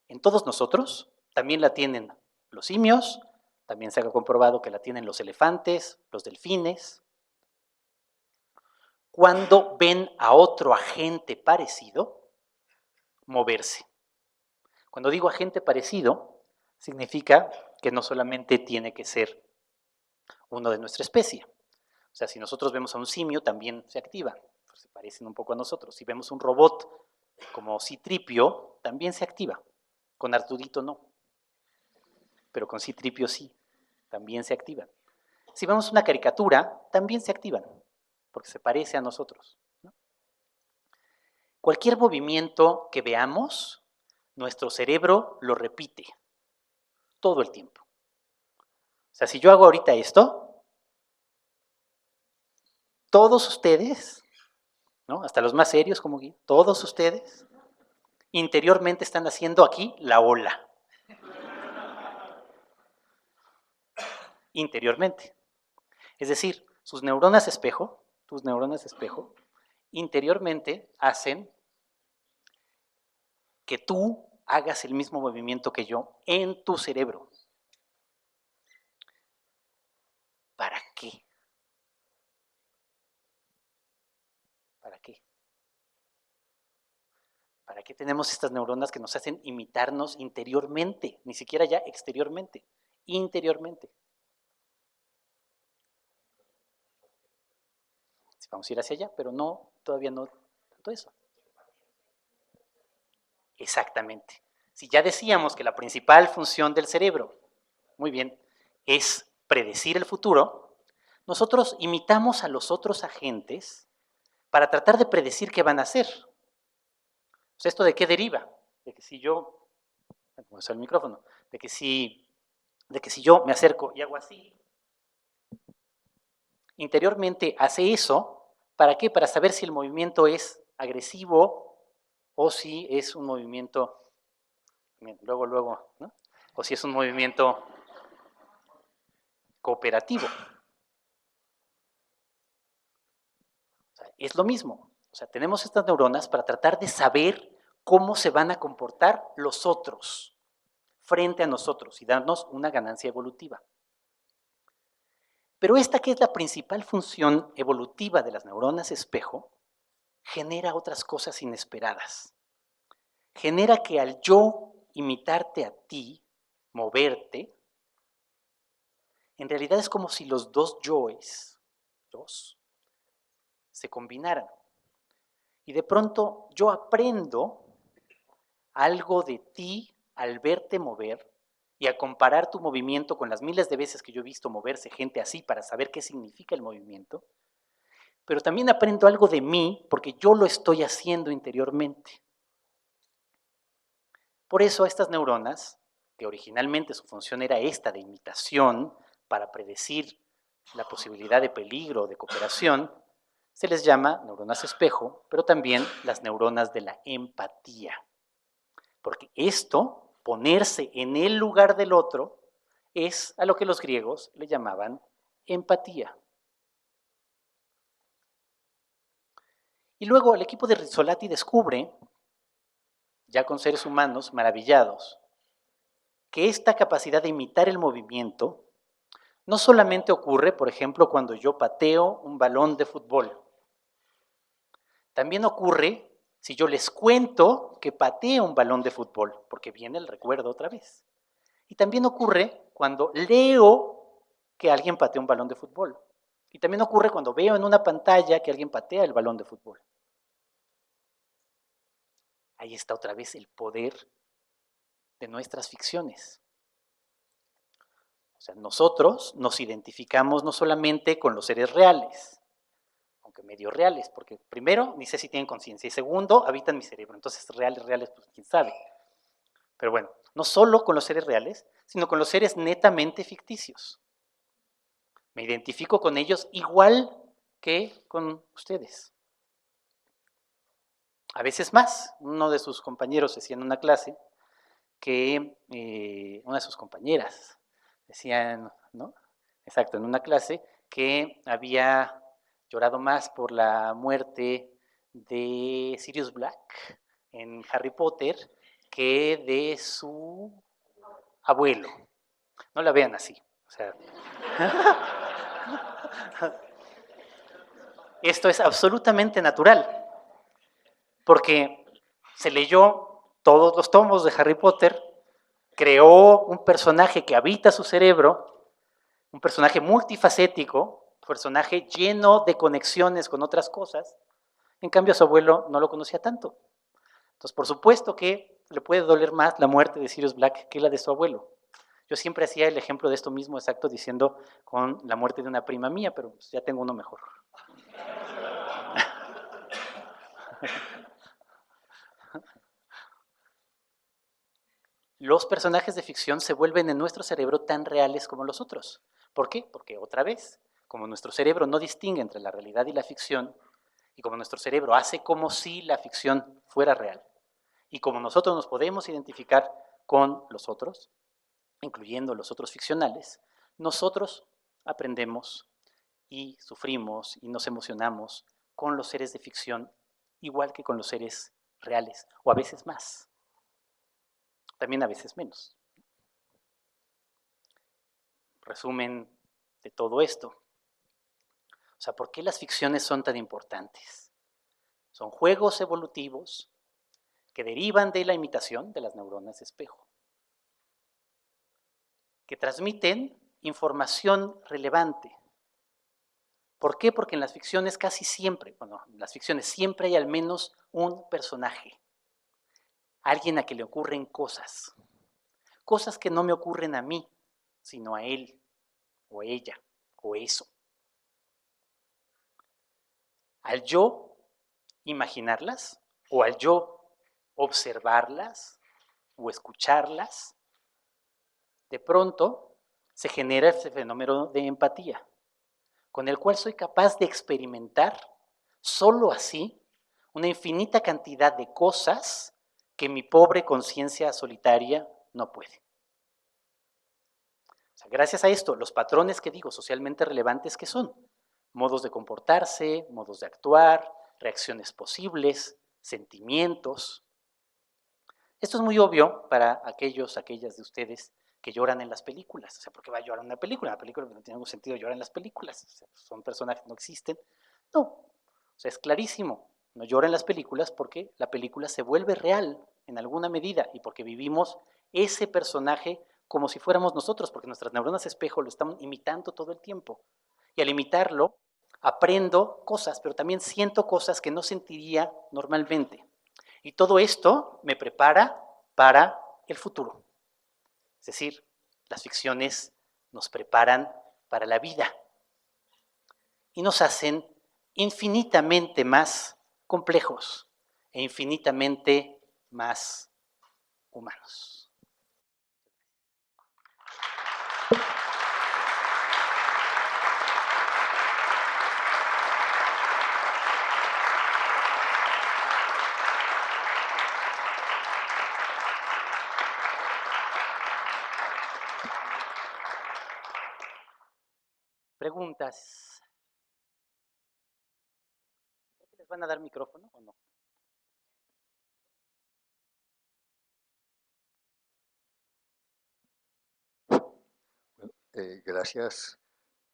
en todos nosotros, también la tienen los simios, también se ha comprobado que la tienen los elefantes, los delfines. Cuando ven a otro agente parecido moverse. Cuando digo agente parecido, significa que no solamente tiene que ser uno de nuestra especie. O sea, si nosotros vemos a un simio, también se activa, pues se parecen un poco a nosotros. Si vemos un robot como Citripio, también se activa. Con Arturito no, pero con Citripio sí, también se activan. Si vemos una caricatura, también se activan, porque se parece a nosotros, ¿no? Cualquier movimiento que veamos, nuestro cerebro lo repite todo el tiempo. O sea, si yo hago ahorita esto, todos ustedes, ¿no? Hasta los más serios como Guido, todos ustedes, interiormente están haciendo aquí la ola. Interiormente. Es decir, tus neuronas espejo, interiormente hacen que tú hagas el mismo movimiento que yo en tu cerebro. ¿Para qué? ¿Para qué? ¿Para qué tenemos estas neuronas que nos hacen imitarnos interiormente? Ni siquiera ya exteriormente, interiormente. Vamos a ir hacia allá, pero no, todavía no tanto eso. Exactamente. Si ya decíamos que la principal función del cerebro, muy bien, es predecir el futuro, nosotros imitamos a los otros agentes para tratar de predecir qué van a hacer. O sea, ¿esto de qué deriva? De que si yo, voy a usar el micrófono, de que si yo me acerco y hago así, interiormente hace eso. ¿Para qué? Para saber si el movimiento es agresivo o si es un movimiento, luego, ¿no? O si es un movimiento cooperativo. O sea, es lo mismo. O sea, tenemos estas neuronas para tratar de saber cómo se van a comportar los otros frente a nosotros y darnos una ganancia evolutiva. Pero esta, que es la principal función evolutiva de las neuronas espejo, genera otras cosas inesperadas. Genera que al yo imitarte a ti, moverte, en realidad es como si los dos yoes, se combinaran. Y de pronto yo aprendo algo de ti al verte mover y a comparar tu movimiento con las miles de veces que yo he visto moverse gente así para saber qué significa el movimiento, pero también aprendo algo de mí porque yo lo estoy haciendo interiormente. Por eso a estas neuronas, que originalmente su función era esta de imitación para predecir la posibilidad de peligro o de cooperación, se les llama neuronas espejo, pero también las neuronas de la empatía. Porque esto, ponerse en el lugar del otro, es a lo que los griegos le llamaban empatía. Y luego el equipo de Rizzolatti descubre, ya con seres humanos maravillados, que esta capacidad de imitar el movimiento no solamente ocurre, por ejemplo, cuando yo pateo un balón de fútbol. También ocurre si yo les cuento que pateo un balón de fútbol, porque viene el recuerdo otra vez. Y también ocurre cuando leo que alguien patea un balón de fútbol. Y también ocurre cuando veo en una pantalla que alguien patea el balón de fútbol. Ahí está otra vez el poder de nuestras ficciones. O sea, nosotros nos identificamos no solamente con los seres reales, aunque medio reales, porque primero, ni sé si tienen conciencia, y segundo, habitan mi cerebro, entonces reales, pues quién sabe. Pero bueno, no solo con los seres reales, sino con los seres netamente ficticios. Me identifico con ellos igual que con ustedes. A veces más. Uno de sus compañeros decía en una clase que, una de sus compañeras decían, ¿no? Exacto, en una clase que había llorado más por la muerte de Sirius Black en Harry Potter que de su abuelo. No la vean así. O sea, esto es absolutamente natural, porque se leyó todos los tomos de Harry Potter, creó un personaje que habita su cerebro, un personaje multifacético, un personaje lleno de conexiones con otras cosas. En cambio, a su abuelo no lo conocía tanto. Entonces, por supuesto que le puede doler más la muerte de Sirius Black que la de su abuelo. Yo siempre hacía el ejemplo de esto mismo exacto diciendo con la muerte de una prima mía, pero pues ya tengo uno mejor. Los personajes de ficción se vuelven en nuestro cerebro tan reales como los otros. ¿Por qué? Porque otra vez, como nuestro cerebro no distingue entre la realidad y la ficción, y como nuestro cerebro hace como si la ficción fuera real, y como nosotros nos podemos identificar con los otros, incluyendo los otros ficcionales, nosotros aprendemos y sufrimos y nos emocionamos con los seres de ficción igual que con los seres reales, o a veces más, también a veces menos. Resumen de todo esto. O sea, ¿por qué las ficciones son tan importantes? Son juegos evolutivos que derivan de la imitación de las neuronas espejo, que transmiten información relevante. ¿Por qué? Porque en las ficciones casi siempre, bueno, en las ficciones siempre hay al menos un personaje, alguien a quien le ocurren cosas, cosas que no me ocurren a mí, sino a él, o ella, o eso. Al yo imaginarlas, o al yo observarlas, o escucharlas, de pronto se genera ese fenómeno de empatía, con el cual soy capaz de experimentar solo así una infinita cantidad de cosas que mi pobre conciencia solitaria no puede. O sea, gracias a esto, los patrones que digo socialmente relevantes, ¿qué son? Modos de comportarse, modos de actuar, reacciones posibles, sentimientos. Esto es muy obvio para aquellas de ustedes que lloran en las películas. O sea, ¿por qué va a llorar en una película? En una película no tiene ningún sentido llorar en las películas. O sea, son personajes que no existen. No, o sea, es clarísimo. No llora en las películas porque la película se vuelve real en alguna medida y porque vivimos ese personaje como si fuéramos nosotros, porque nuestras neuronas espejo lo están imitando todo el tiempo. Y al imitarlo, aprendo cosas, pero también siento cosas que no sentiría normalmente. Y todo esto me prepara para el futuro. Es decir, las ficciones nos preparan para la vida y nos hacen infinitamente más complejos e infinitamente más humanos. Preguntas. ¿Les van a dar micrófono o no?
Gracias,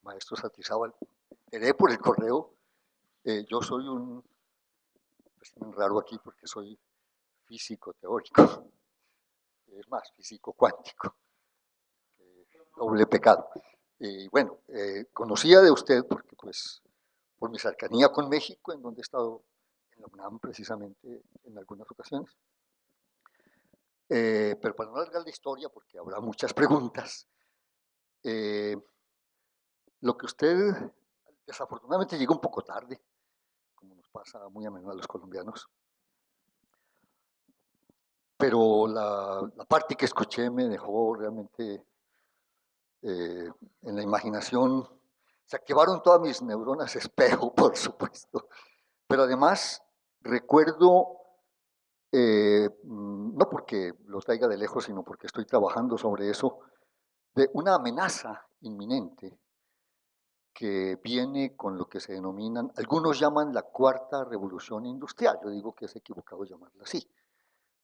maestro Satizábal. Enteré por el correo. Yo soy pues, un raro aquí porque soy físico teórico, es más, físico cuántico, doble pecado. Y bueno, conocía de usted porque, pues, por mi cercanía con México, en donde he estado en la UNAM precisamente en algunas ocasiones. Pero para no alargar la historia, porque habrá muchas preguntas, lo que usted desafortunadamente llegó un poco tarde, como nos pasa muy a menudo a los colombianos, pero la parte que escuché me dejó realmente en la imaginación, se activaron todas mis neuronas espejo, por supuesto, pero además recuerdo, no porque lo traiga de lejos, sino porque estoy trabajando sobre eso, de una amenaza inminente que viene con lo que se denominan, algunos llaman la cuarta revolución industrial, yo digo que es equivocado llamarla así.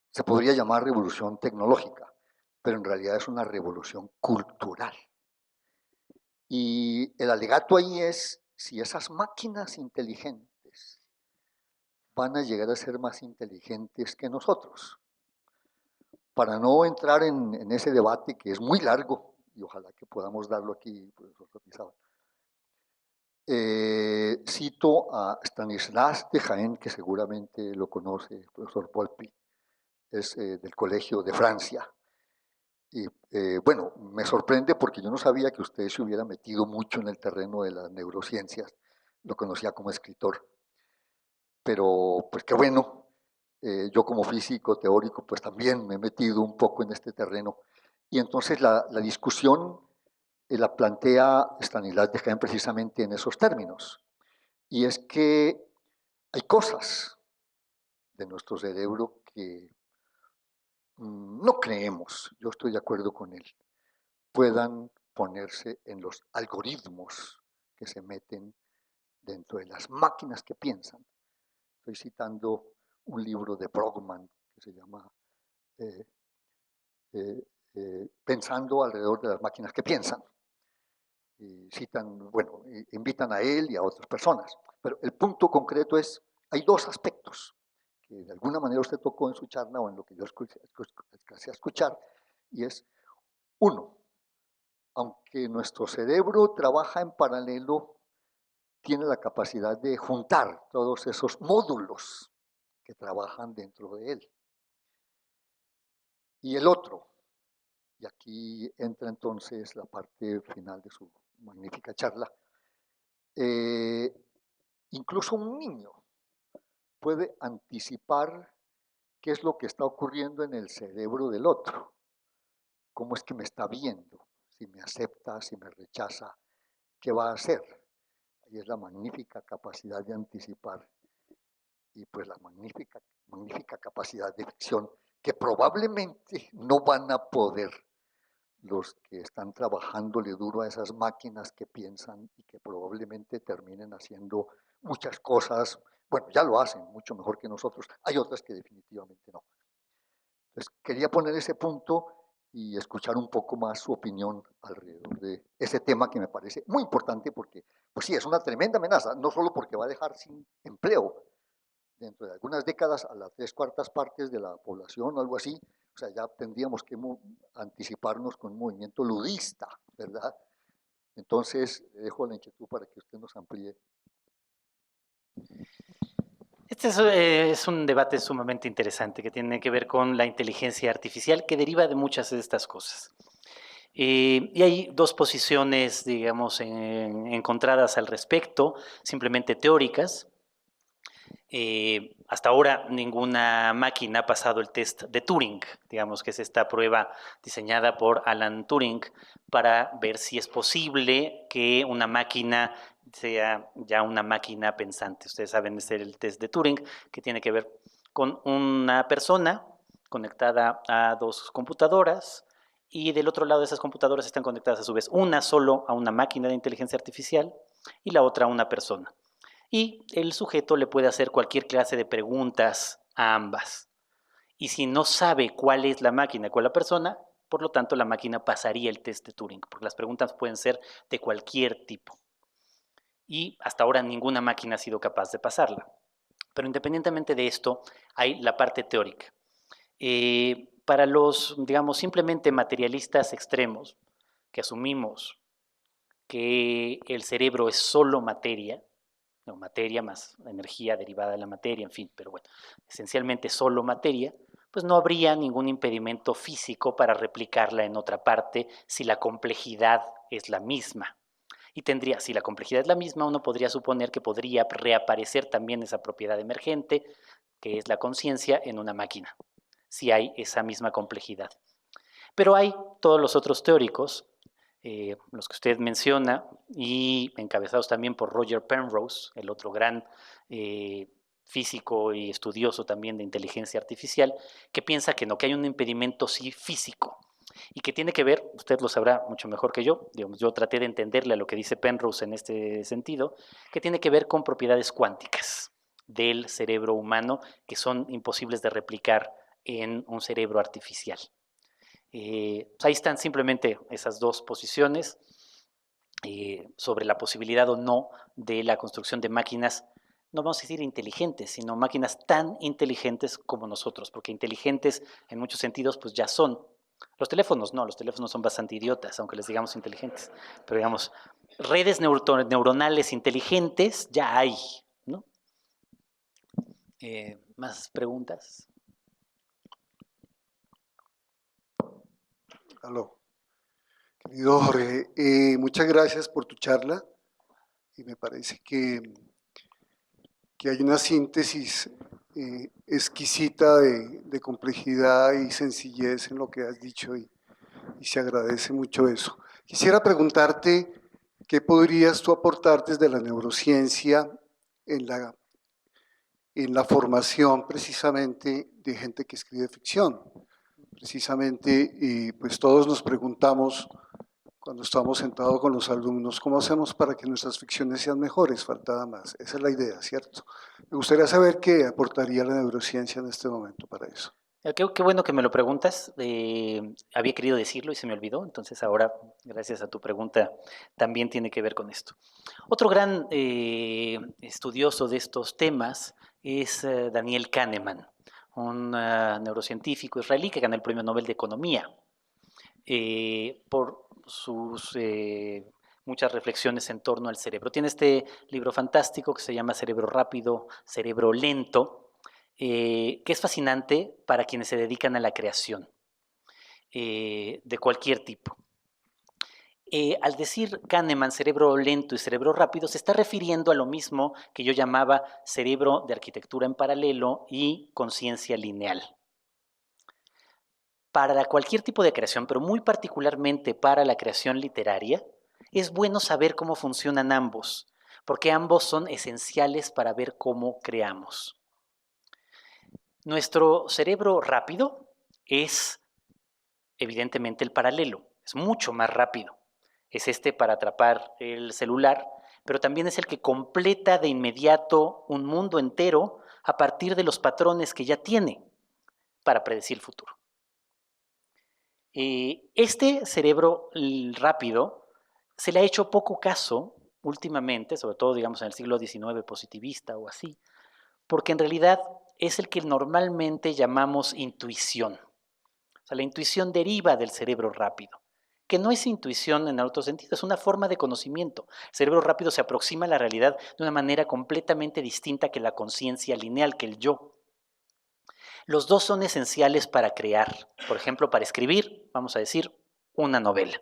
Se podría llamar revolución tecnológica, pero en realidad es una revolución cultural. Y el alegato ahí es si esas máquinas inteligentes van a llegar a ser más inteligentes que nosotros. para no entrar en ese debate que es muy largo, y ojalá que podamos darlo aquí, profesor Orizaba, cito a Stanislas de Jaén, que seguramente lo conoce, el profesor Volpi, es del Colegio de Francia. Y bueno, me sorprende porque yo no sabía que usted se hubiera metido mucho en el terreno de las neurociencias, lo conocía como escritor, pero pues qué bueno, yo como físico teórico pues también me he metido un poco en este terreno. Y entonces la discusión la plantea Stanislas de Jaén precisamente en esos términos. Y es que hay cosas de nuestro cerebro que no creemos, yo estoy de acuerdo con él, puedan ponerse en los algoritmos que se meten dentro de las máquinas que piensan. Estoy citando un libro de Brogman que se llama eh, Pensando alrededor de las máquinas que piensan. Y citan, bueno, invitan a él y a otras personas. Pero el punto concreto es, hay dos aspectos que de alguna manera usted tocó en su charla o en lo que yo alcancé a escuchar, y es, uno, aunque nuestro cerebro trabaja en paralelo, tiene la capacidad de juntar todos esos módulos que trabajan dentro de él. Y el otro, y aquí entra entonces la parte final de su magnífica charla, incluso un niño puede anticipar qué es lo que está ocurriendo en el cerebro del otro, cómo es que me está viendo, si me acepta, si me rechaza, qué va a hacer. Ahí es la magnífica capacidad de anticipar y pues la magnífica capacidad de ficción que probablemente no van a poder los que están trabajándole duro a esas máquinas que piensan y que probablemente terminen haciendo muchas cosas. Bueno, ya lo hacen mucho mejor que nosotros. Hay otras que definitivamente no. Entonces, quería poner ese punto y escuchar un poco más su opinión alrededor de ese tema que me parece muy importante porque, pues sí, es una tremenda amenaza, no solo porque va a dejar sin empleo dentro de algunas décadas a las 3/4 partes de la población o algo así, o sea, ya tendríamos que anticiparnos con un movimiento ludista, ¿verdad? Entonces, dejo la inquietud para que usted nos amplíe.
Este es un debate sumamente interesante que tiene que ver con la inteligencia artificial que deriva de muchas de estas cosas. Y hay dos posiciones, digamos, encontradas al respecto, simplemente teóricas. Hasta ahora ninguna máquina ha pasado el test de Turing, digamos que es esta prueba diseñada por Alan Turing para ver si es posible que una máquina sea ya una máquina pensante. Ustedes saben, es el test de Turing, que tiene que ver con una persona conectada a dos computadoras y del otro lado de esas computadoras están conectadas a su vez una solo a una máquina de inteligencia artificial y la otra a una persona. Y el sujeto le puede hacer cualquier clase de preguntas a ambas. Y si no sabe cuál es la máquina, cuál es la persona, por lo tanto la máquina pasaría el test de Turing, porque las preguntas pueden ser de cualquier tipo. Y hasta ahora ninguna máquina ha sido capaz de pasarla. Pero independientemente de esto, hay la parte teórica. Para los, digamos, simplemente materialistas extremos, que asumimos que el cerebro es solo materia, no, materia más energía derivada de la materia, en fin, pero bueno, esencialmente solo materia, pues no habría ningún impedimento físico para replicarla en otra parte si la complejidad es la misma. Y tendría, si la complejidad es la misma, uno podría suponer que podría reaparecer también esa propiedad emergente, que es la conciencia, en una máquina, si hay esa misma complejidad. Pero hay todos los otros teóricos, los que usted menciona, y encabezados también por Roger Penrose, el otro gran físico y estudioso también de inteligencia artificial, que piensa que no, que hay un impedimento sí físico, y que tiene que ver, usted lo sabrá mucho mejor que yo, digamos, yo traté de entenderle a lo que dice Penrose en este sentido, que tiene que ver con propiedades cuánticas del cerebro humano que son imposibles de replicar en un cerebro artificial. Ahí están simplemente esas dos posiciones sobre la posibilidad o no de la construcción de máquinas no vamos a decir inteligentes, sino máquinas tan inteligentes como nosotros, porque inteligentes en muchos sentidos pues ya son. Los teléfonos no, los teléfonos son bastante idiotas, aunque les digamos inteligentes, pero digamos, redes neuronales inteligentes ya hay, ¿no? ¿Más preguntas?
Aló. Querido Jorge, muchas gracias por tu charla y me parece que hay una síntesis exquisita de complejidad y sencillez en lo que has dicho y se agradece mucho eso. Quisiera preguntarte qué podrías tú aportar desde la neurociencia en la formación precisamente de gente que escribe ficción. Precisamente, pues todos nos preguntamos cuando estamos sentados con los alumnos, ¿cómo hacemos para que nuestras ficciones sean mejores? Faltaba más. Esa es la idea, ¿cierto? Me gustaría saber qué aportaría la neurociencia en este momento para eso.
Qué bueno que me lo preguntas. Había querido decirlo y se me olvidó, entonces ahora, gracias a tu pregunta, también tiene que ver con esto. Otro gran estudioso de estos temas es Daniel Kahneman, un neurocientífico israelí que ganó el Premio Nobel de Economía por sus muchas reflexiones en torno al cerebro. Tiene este libro fantástico que se llama Cerebro Rápido, Cerebro Lento, que es fascinante para quienes se dedican a la creación de cualquier tipo. Al decir Kahneman cerebro lento y cerebro rápido, se está refiriendo a lo mismo que yo llamaba cerebro de arquitectura en paralelo y conciencia lineal. Para cualquier tipo de creación, pero muy particularmente para la creación literaria, es bueno saber cómo funcionan ambos, porque ambos son esenciales para ver cómo creamos. Nuestro cerebro rápido es evidentemente el paralelo, es mucho más rápido. Es este para atrapar el celular, pero también es el que completa de inmediato un mundo entero a partir de los patrones que ya tiene para predecir el futuro. Este cerebro rápido se le ha hecho poco caso últimamente, sobre todo digamos en el siglo XIX positivista o así, porque en realidad es el que normalmente llamamos intuición. O sea, la intuición deriva del cerebro rápido, que no es intuición en otro sentido, es una forma de conocimiento. El cerebro rápido se aproxima a la realidad de una manera completamente distinta que la conciencia lineal, que el yo. Los dos son esenciales para crear, por ejemplo, para escribir, vamos a decir, una novela.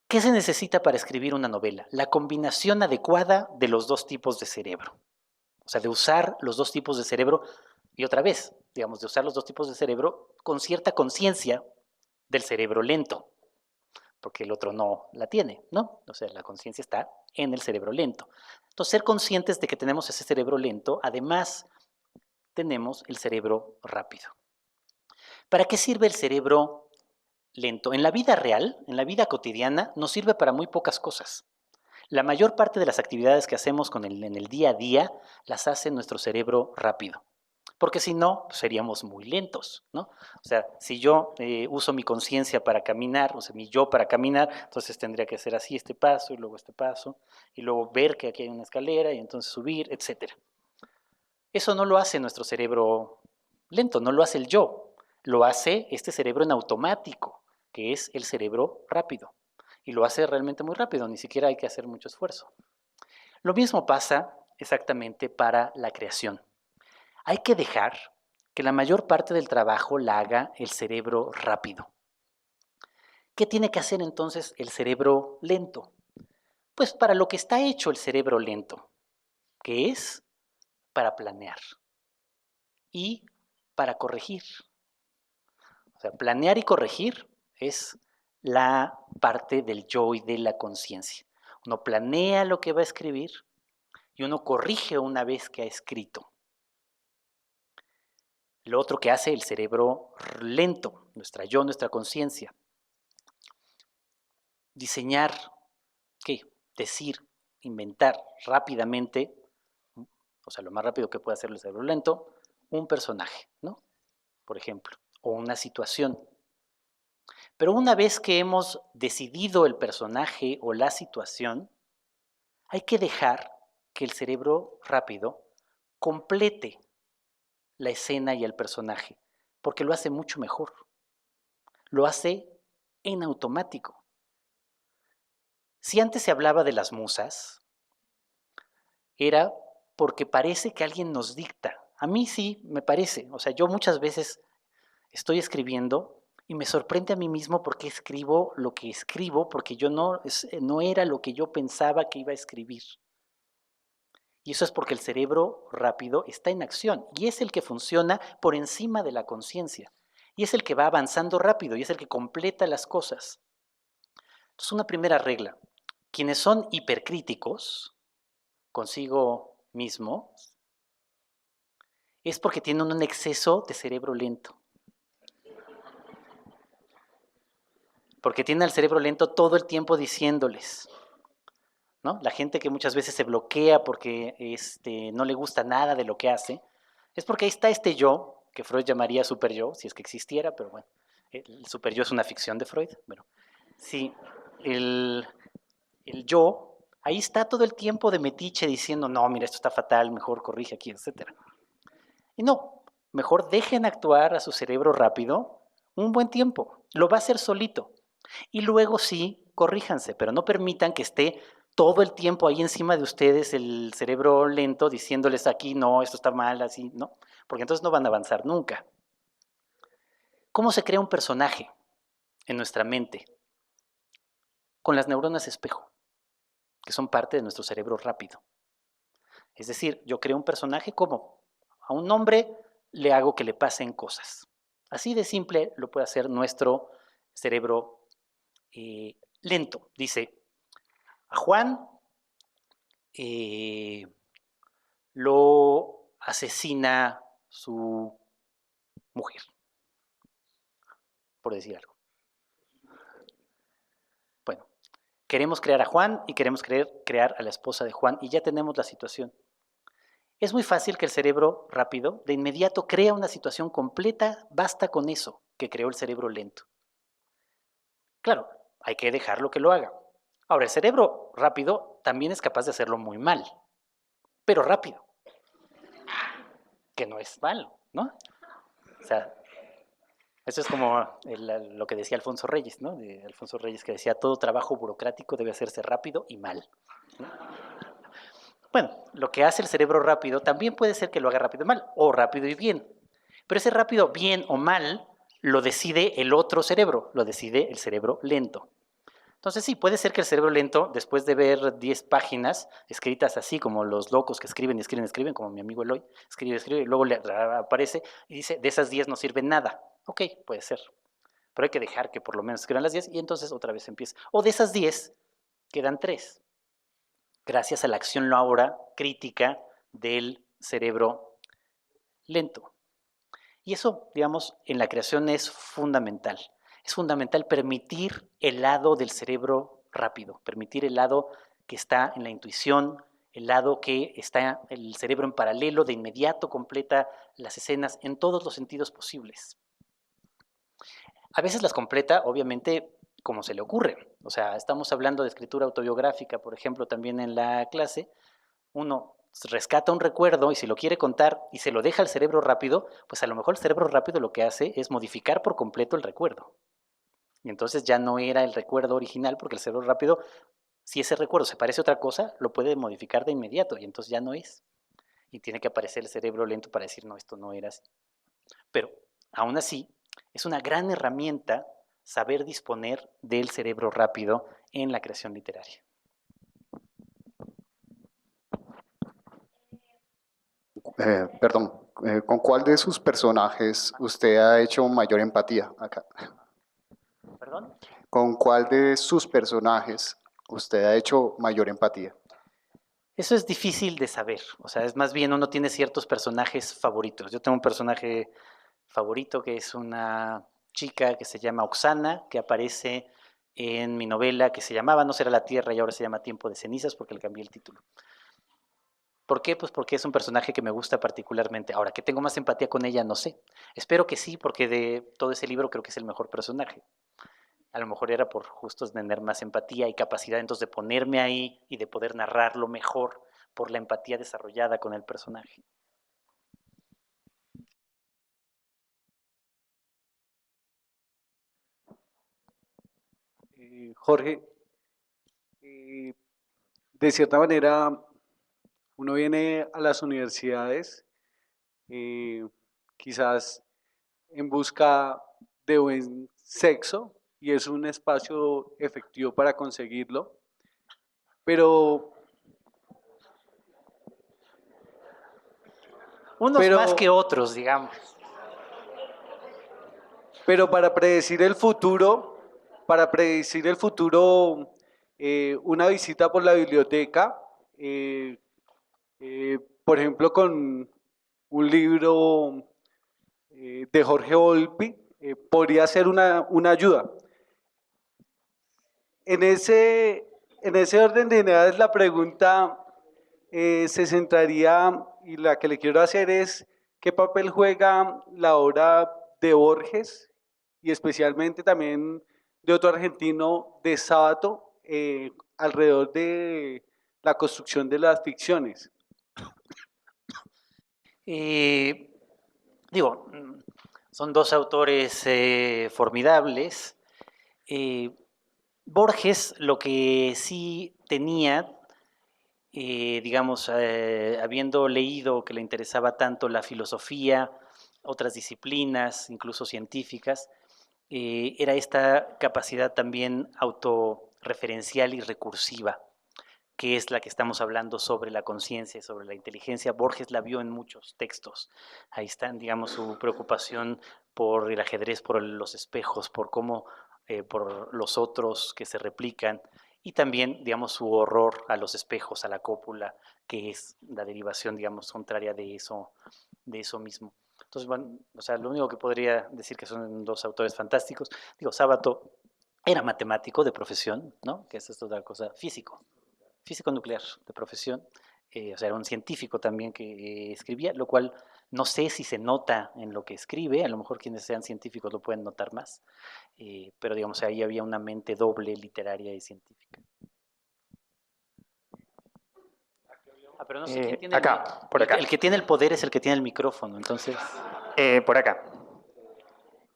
¿Qué se necesita para escribir una novela? La combinación adecuada de los dos tipos de cerebro. O sea, de usar los dos tipos de cerebro, y otra vez, digamos, de usar los dos tipos de cerebro con cierta conciencia del cerebro lento, porque el otro no la tiene, ¿no? O sea, la conciencia está en el cerebro lento. Entonces, ser conscientes de que tenemos ese cerebro lento, además tenemos el cerebro rápido. ¿Para qué sirve el cerebro lento? En la vida real, en la vida cotidiana, nos sirve para muy pocas cosas. La mayor parte de las actividades que hacemos en el día a día las hace nuestro cerebro rápido. Porque si no, pues seríamos muy lentos, ¿no? O sea, si yo uso mi conciencia para caminar, o sea, mi yo para caminar, entonces tendría que hacer así este paso y luego este paso, y luego ver que aquí hay una escalera y entonces subir, etc. Eso no lo hace nuestro cerebro lento, no lo hace el yo, lo hace este cerebro en automático, que es el cerebro rápido. Y lo hace realmente muy rápido, ni siquiera hay que hacer mucho esfuerzo. Lo mismo pasa exactamente para la creación. Hay que dejar que la mayor parte del trabajo la haga el cerebro rápido. ¿Qué tiene que hacer entonces el cerebro lento? Pues para lo que está hecho el cerebro lento, que es para planear y para corregir. O sea, planear y corregir es la parte del yo y de la conciencia. Uno planea lo que va a escribir y uno corrige una vez que ha escrito. Lo otro que hace el cerebro lento, nuestra conciencia. Diseñar, ¿qué? Decir, inventar rápidamente, o sea, lo más rápido que puede hacer el cerebro lento, un personaje, ¿no? Por ejemplo, o una situación. Pero una vez que hemos decidido el personaje o la situación, hay que dejar que el cerebro rápido complete la escena y el personaje, porque lo hace mucho mejor. Lo hace en automático. Si antes se hablaba de las musas, era porque parece que alguien nos dicta. A mí sí me parece. O sea, yo muchas veces estoy escribiendo y me sorprende a mí mismo porque escribo lo que escribo, porque yo no era lo que yo pensaba que iba a escribir. Y eso es porque el cerebro rápido está en acción y es el que funciona por encima de la conciencia. Y es el que va avanzando rápido y es el que completa las cosas. Entonces, una primera regla. Quienes son hipercríticos consigo mismos es porque tienen un exceso de cerebro lento. Porque tienen al cerebro lento todo el tiempo diciéndoles, ¿no? La gente que muchas veces se bloquea porque no le gusta nada de lo que hace, es porque ahí está este yo, que Freud llamaría super yo, si es que existiera, pero bueno, el super yo es una ficción de Freud. Bueno, sí, el yo, ahí está todo el tiempo de metiche diciendo, no, mira, esto está fatal, mejor corrige aquí, etc. Y no, mejor dejen actuar a su cerebro rápido un buen tiempo, lo va a hacer solito. Y luego sí, corríjanse, pero no permitan que esté todo el tiempo ahí encima de ustedes el cerebro lento diciéndoles aquí, no, esto está mal, así, no, porque entonces no van a avanzar nunca. ¿Cómo se crea un personaje en nuestra mente? Con las neuronas espejo, que son parte de nuestro cerebro rápido. Es decir, yo creo un personaje como a un hombre le hago que le pasen cosas. Así de simple lo puede hacer nuestro cerebro lento. Dice, a Juan lo asesina su mujer, por decir algo. Bueno, queremos crear a Juan y queremos crear a la esposa de Juan y ya tenemos la situación. Es muy fácil que el cerebro rápido de inmediato crea una situación completa, basta con eso que creó el cerebro lento. Claro, hay que dejarlo que lo haga. Ahora, el cerebro rápido también es capaz de hacerlo muy mal, pero rápido, que no es malo, ¿no? O sea, eso es como lo que decía Alfonso Reyes, ¿no? De Alfonso Reyes que decía, todo trabajo burocrático debe hacerse rápido y mal, ¿no? Bueno, lo que hace el cerebro rápido también puede ser que lo haga rápido y mal, o rápido y bien. Pero ese rápido, bien o mal, lo decide el otro cerebro, lo decide el cerebro lento. Entonces sí, puede ser que el cerebro lento, después de ver 10 páginas escritas así, como los locos que escriben, como mi amigo Eloy, escribe, y luego le aparece y dice, de esas 10 no sirve nada. Ok, puede ser. Pero hay que dejar que por lo menos escriban las 10 y entonces otra vez empieza. O de esas 10, quedan 3. Gracias a la acción ahora crítica del cerebro lento. Y eso, digamos, en la creación es fundamental. Es fundamental permitir el lado del cerebro rápido, permitir el lado que está en la intuición, el lado que está el cerebro en paralelo, de inmediato completa las escenas en todos los sentidos posibles. A veces las completa, obviamente, como se le ocurre. O sea, estamos hablando de escritura autobiográfica, por ejemplo, también en la clase. Uno rescata un recuerdo y si lo quiere contar y se lo deja al cerebro rápido, pues a lo mejor el cerebro rápido lo que hace es modificar por completo el recuerdo. Y entonces ya no era el recuerdo original porque el cerebro rápido, si ese recuerdo se parece a otra cosa, lo puede modificar de inmediato y entonces ya no es. Y tiene que aparecer el cerebro lento para decir, no, esto no era así. Pero aún así, es una gran herramienta saber disponer del cerebro rápido en la creación literaria.
¿Con cuál de sus personajes usted ha hecho mayor empatía acá?
¿Perdón?
¿Con cuál de sus personajes usted ha hecho mayor empatía?
Eso es difícil de saber, o sea, es más bien uno tiene ciertos personajes favoritos. Yo tengo un personaje favorito que es una chica que se llama Oksana, que aparece en mi novela que se llamaba No será la Tierra y ahora se llama Tiempo de Cenizas porque le cambié el título. ¿Por qué? Pues porque es un personaje que me gusta particularmente. Ahora, ¿que tengo más empatía con ella? No sé. Espero que sí, porque de todo ese libro creo que es el mejor personaje. A lo mejor era por justo tener más empatía y capacidad entonces de ponerme ahí y de poder narrarlo mejor, por la empatía desarrollada con el personaje.
Jorge, de cierta manera, uno viene a las universidades quizás en busca de buen sexo y es un espacio efectivo para conseguirlo, pero
Unos más que otros, digamos.
Pero para predecir el futuro, una visita por la biblioteca, por ejemplo, con un libro de Jorge Volpi, podría ser una ayuda. En ese orden de ideas, la pregunta se centraría, y la que le quiero hacer es, ¿qué papel juega la obra de Borges y especialmente también de otro argentino, de Sábato, alrededor de la construcción de las ficciones?
Son dos autores formidables. Borges lo que sí tenía, habiendo leído que le interesaba tanto la filosofía, otras disciplinas, incluso científicas, era esta capacidad también autorreferencial y recursiva, que es la que estamos hablando sobre la conciencia, sobre la inteligencia. Borges la vio en muchos textos. Ahí está, digamos, su preocupación por el ajedrez, por los espejos, por cómo, por los otros que se replican, y también, digamos, su horror a los espejos, a la cópula, que es la derivación, digamos, contraria de eso mismo. Entonces, bueno, o sea, lo único que podría decir que son dos autores fantásticos. Sábato era matemático de profesión, ¿no? Que esa es otra cosa, físico nuclear de profesión, o sea, era un científico también que escribía, lo cual no sé si se nota en lo que escribe, a lo mejor quienes sean científicos lo pueden notar más, pero digamos, ahí había una mente doble literaria y científica. Pero no sé quién tiene
acá, por acá.
El que tiene el poder es el que tiene el micrófono, entonces...
Por acá.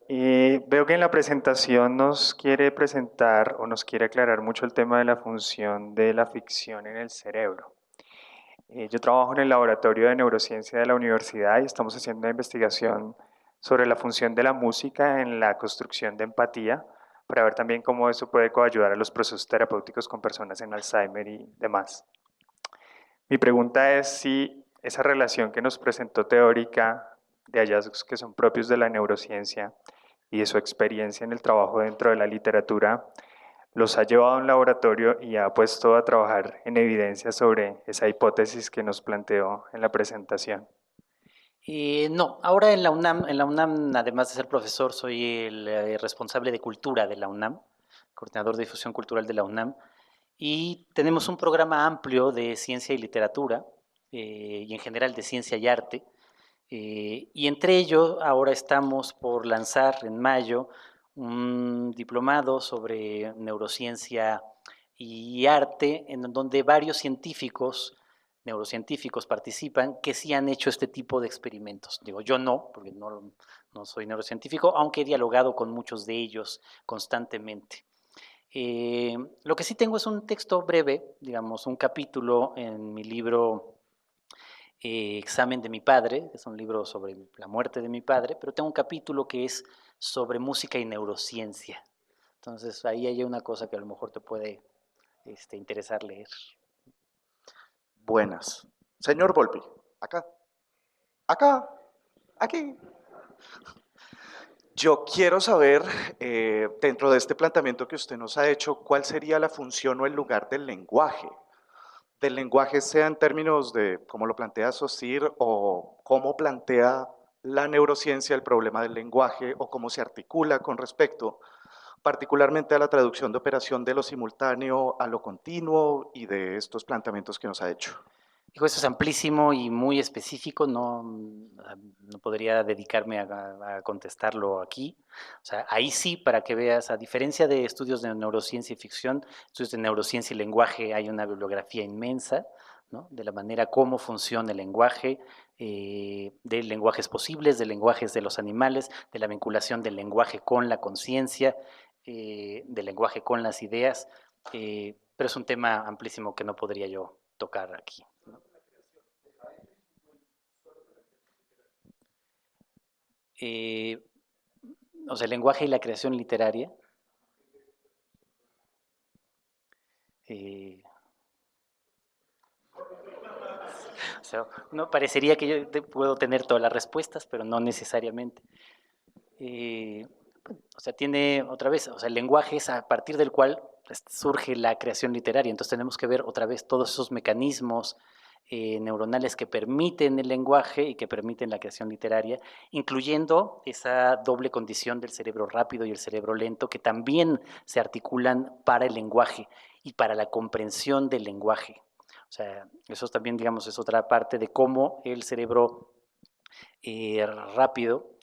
Veo que en la presentación nos quiere presentar o nos quiere aclarar mucho el tema de la función de la ficción en el cerebro. Yo trabajo en el laboratorio de neurociencia de la universidad y estamos haciendo una investigación sobre la función de la música en la construcción de empatía, para ver también cómo eso puede coayudar a los procesos terapéuticos con personas en Alzheimer y demás. Mi pregunta es si esa relación que nos presentó teórica de hallazgos que son propios de la neurociencia y de su experiencia en el trabajo dentro de la literatura, los ha llevado a un laboratorio y ha puesto a trabajar en evidencia sobre esa hipótesis que nos planteó en la presentación.
No, ahora en la UNAM, además de ser profesor, soy el responsable de cultura de la UNAM, coordinador de difusión cultural de la UNAM, y tenemos un programa amplio de ciencia y literatura, y en general de ciencia y arte, y entre ellos ahora estamos por lanzar en mayo un diplomado sobre neurociencia y arte, en donde varios neurocientíficos participan que sí han hecho este tipo de experimentos. Digo, yo no, porque no soy neurocientífico, aunque he dialogado con muchos de ellos constantemente. Lo que sí tengo es un texto breve, digamos, un capítulo en mi libro Examen de mi padre, que es un libro sobre la muerte de mi padre, pero tengo un capítulo que es sobre música y neurociencia. Entonces ahí hay una cosa que a lo mejor te puede interesar leer.
Buenas. Señor Volpi, acá. Acá. Aquí. Yo quiero saber, dentro de este planteamiento que usted nos ha hecho, ¿cuál sería la función o el lugar del lenguaje? Del lenguaje, sea en términos de cómo lo plantea Saussure o cómo plantea la neurociencia el problema del lenguaje o cómo se articula con respecto particularmente a la traducción de operación de lo simultáneo a lo continuo y de estos planteamientos que nos ha hecho.
Digo, eso es amplísimo y muy específico, no podría dedicarme a contestarlo aquí. O sea, ahí sí, para que veas, a diferencia de estudios de neurociencia y ficción, estudios de neurociencia y lenguaje hay una bibliografía inmensa, ¿no? De la manera como funciona el lenguaje, de lenguajes posibles, de lenguajes de los animales, de la vinculación del lenguaje con la conciencia, del lenguaje con las ideas, pero es un tema amplísimo que no podría yo tocar aquí, ¿no? O sea, el lenguaje y la creación literaria. O sea, no parecería que yo puedo tener todas las respuestas, pero no necesariamente. O sea, tiene otra vez, o sea, el lenguaje es a partir del cual surge la creación literaria. Entonces tenemos que ver otra vez todos esos mecanismos neuronales que permiten el lenguaje y que permiten la creación literaria, incluyendo esa doble condición del cerebro rápido y el cerebro lento, que también se articulan para el lenguaje y para la comprensión del lenguaje. O sea, eso también, digamos, es otra parte de cómo el cerebro rápido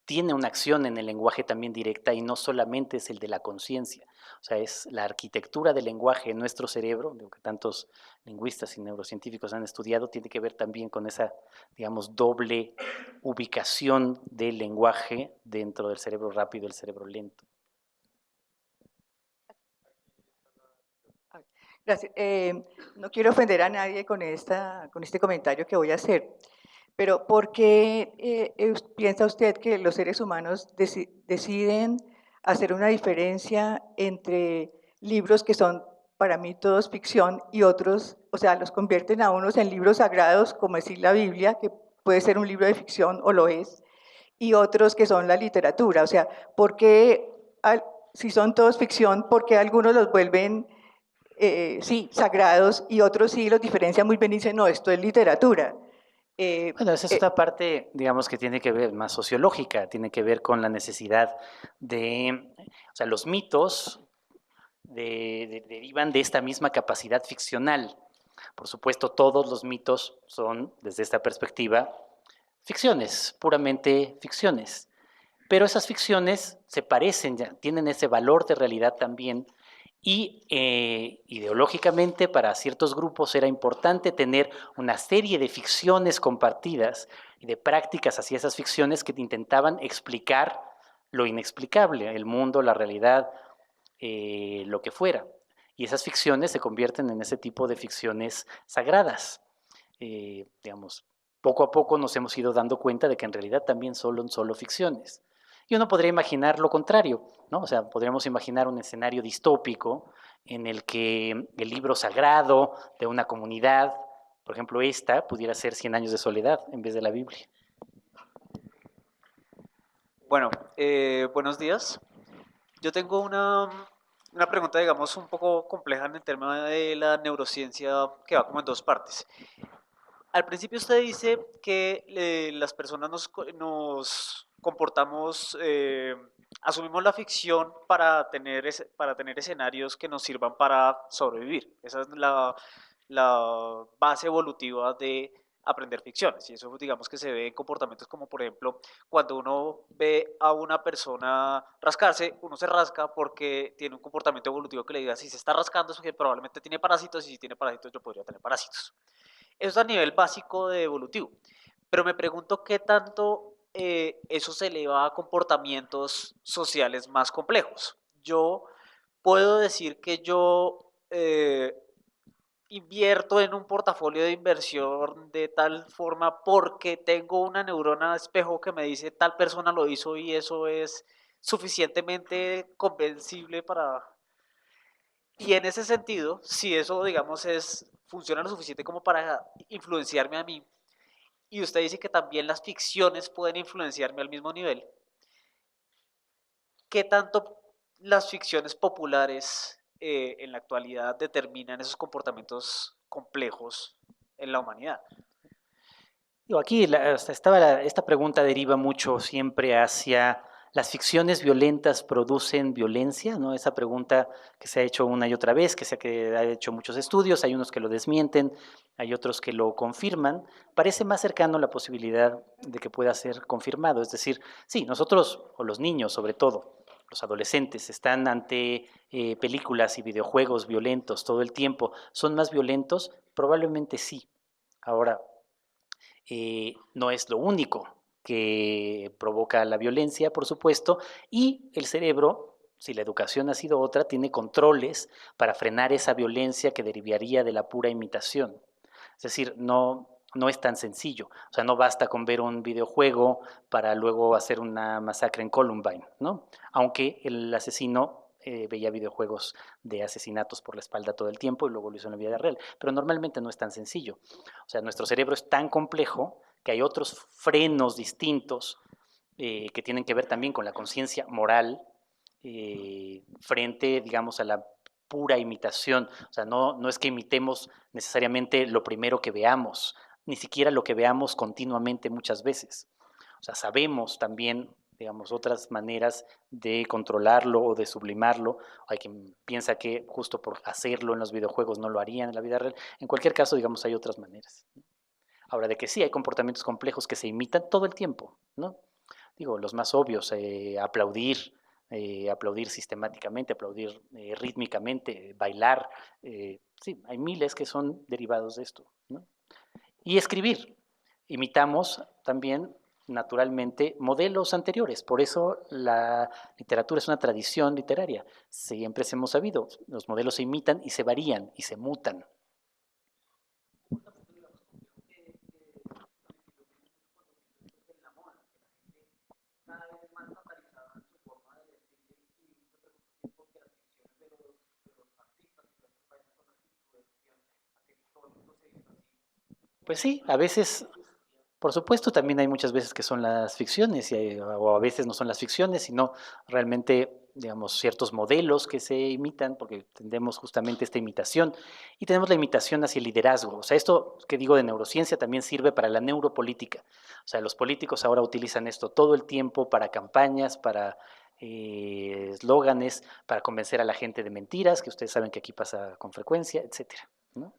tiene una acción en el lenguaje también directa y no solamente es el de la conciencia. O sea, es la arquitectura del lenguaje en nuestro cerebro, que tantos lingüistas y neurocientíficos han estudiado, tiene que ver también con esa, digamos, doble ubicación del lenguaje dentro del cerebro rápido y el cerebro lento.
Gracias. No quiero ofender a nadie con este comentario que voy a hacer, pero ¿por qué piensa usted que los seres humanos deciden hacer una diferencia entre libros que son para mí todos ficción y otros, o sea, los convierten a unos en libros sagrados, como decir la Biblia, que puede ser un libro de ficción o lo es, y otros que son la literatura? O sea, ¿por qué, si son todos ficción, por qué algunos los vuelven sí, sagrados, y otros sí los diferencian muy bien y dicen, no, esto es literatura?
Bueno, esa es otra parte, digamos, que tiene que ver más sociológica, tiene que ver con la necesidad de, o sea, los mitos derivan de esta misma capacidad ficcional. Por supuesto, todos los mitos son, desde esta perspectiva, ficciones, puramente ficciones. Pero esas ficciones se parecen, tienen ese valor de realidad también. Y ideológicamente para ciertos grupos era importante tener una serie de ficciones compartidas y de prácticas hacia esas ficciones que intentaban explicar lo inexplicable, el mundo, la realidad, lo que fuera. Y esas ficciones se convierten en ese tipo de ficciones sagradas. Digamos, poco a poco nos hemos ido dando cuenta de que en realidad también son solo ficciones. Y uno podría imaginar lo contrario, ¿no? O sea, podríamos imaginar un escenario distópico en el que el libro sagrado de una comunidad, por ejemplo esta, pudiera ser 100 años de soledad en vez de la Biblia.
Bueno, buenos días. Yo tengo una pregunta, digamos, un poco compleja en el tema de la neurociencia, que va como en dos partes. Al principio usted dice que las personas nos comportamos, asumimos la ficción para tener escenarios que nos sirvan para sobrevivir. Esa es la base evolutiva de aprender ficciones, y eso digamos que se ve en comportamientos como, por ejemplo, cuando uno ve a una persona rascarse, uno se rasca porque tiene un comportamiento evolutivo que le diga, si se está rascando es porque probablemente tiene parásitos, y si tiene parásitos yo podría tener parásitos. Eso es a nivel básico de evolutivo, pero me pregunto qué tanto eso se eleva a comportamientos sociales más complejos. Yo puedo decir que yo invierto en un portafolio de inversión de tal forma porque tengo una neurona de espejo que me dice tal persona lo hizo y eso es suficientemente convencible para... Y en ese sentido, si eso, digamos, funciona lo suficiente como para influenciarme a mí, y usted dice que también las ficciones pueden influenciarme al mismo nivel, ¿qué tanto las ficciones populares en la actualidad determinan esos comportamientos complejos en la humanidad?
Aquí esta pregunta deriva mucho siempre hacia las ficciones violentas producen violencia, ¿no? Esa pregunta que se ha hecho una y otra vez, que ha hecho muchos estudios, hay unos que lo desmienten, hay otros que lo confirman. Parece más cercano la posibilidad de que pueda ser confirmado. Es decir, sí, nosotros, o los niños sobre todo, los adolescentes están ante películas y videojuegos violentos todo el tiempo, ¿son más violentos? Probablemente sí. Ahora, no es lo único que provoca la violencia, por supuesto, y el cerebro, si la educación ha sido otra, tiene controles para frenar esa violencia que derivaría de la pura imitación. Es decir, no es tan sencillo. O sea, no basta con ver un videojuego para luego hacer una masacre en Columbine, ¿no? Aunque el asesino veía videojuegos de asesinatos por la espalda todo el tiempo y luego lo hizo en la vida real. Pero normalmente no es tan sencillo. O sea, nuestro cerebro es tan complejo que hay otros frenos distintos que tienen que ver también con la conciencia moral frente, digamos, a la pura imitación. O sea, no es que imitemos necesariamente lo primero que veamos, ni siquiera lo que veamos continuamente muchas veces. O sea, sabemos también, digamos, otras maneras de controlarlo o de sublimarlo. Hay quien piensa que justo por hacerlo en los videojuegos no lo harían en la vida real. En cualquier caso, digamos, hay otras maneras. Ahora, de que sí hay comportamientos complejos que se imitan todo el tiempo, ¿no? Digo, los más obvios, aplaudir sistemáticamente, aplaudir rítmicamente, bailar. Sí, hay miles que son derivados de esto, ¿no? Y escribir. Imitamos también, naturalmente, modelos anteriores. Por eso la literatura es una tradición literaria. Siempre se hemos sabido, los modelos se imitan y se varían y se mutan. Pues sí, a veces, por supuesto, también hay muchas veces que son las ficciones, o a veces no son las ficciones, sino realmente, digamos, ciertos modelos que se imitan, porque tendemos justamente esta imitación, y tenemos la imitación hacia el liderazgo. O sea, esto que digo de neurociencia también sirve para la neuropolítica. O sea, los políticos ahora utilizan esto todo el tiempo para campañas, para eslóganes, para convencer a la gente de mentiras, que ustedes saben que aquí pasa con frecuencia, etcétera, ¿no?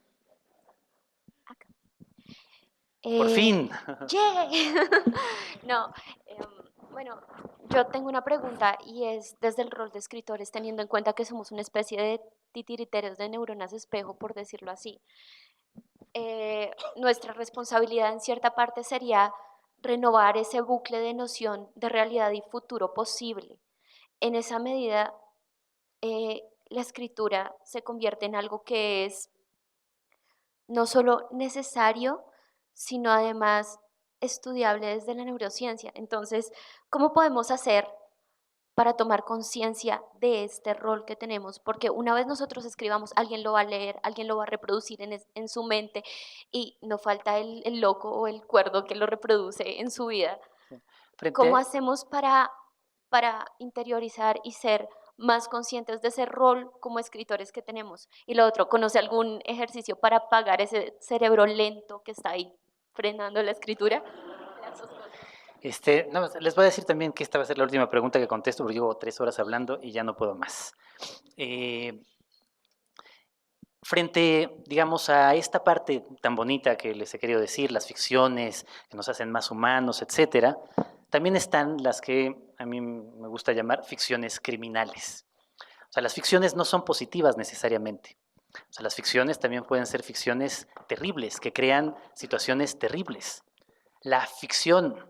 Por fin.
Yeah. No, bueno, yo tengo una pregunta y es desde el rol de escritores, teniendo en cuenta que somos una especie de titiriteros de neuronas espejo, por decirlo así. Nuestra responsabilidad en cierta parte sería renovar ese bucle de noción de realidad y futuro posible. En esa medida, la escritura se convierte en algo que es no solo necesario, sino además estudiable desde la neurociencia. Entonces, ¿cómo podemos hacer para tomar conciencia de este rol que tenemos? Porque una vez nosotros escribamos, alguien lo va a leer, alguien lo va a reproducir en su mente y no falta el loco o el cuerdo que lo reproduce en su vida. ¿Cómo hacemos para interiorizar y ser más conscientes de ese rol como escritores que tenemos? Y lo otro, ¿conoce algún ejercicio para apagar ese cerebro lento que está ahí frenando la escritura?
No, les voy a decir también que esta va a ser la última pregunta que contesto, porque llevo 3 horas hablando y ya no puedo más. Frente, digamos, a esta parte tan bonita que les he querido decir, las ficciones que nos hacen más humanos, etcétera, también están las que a mí me gusta llamar ficciones criminales. O sea, las ficciones no son positivas necesariamente. O sea, las ficciones también pueden ser ficciones terribles, que crean situaciones terribles. La ficción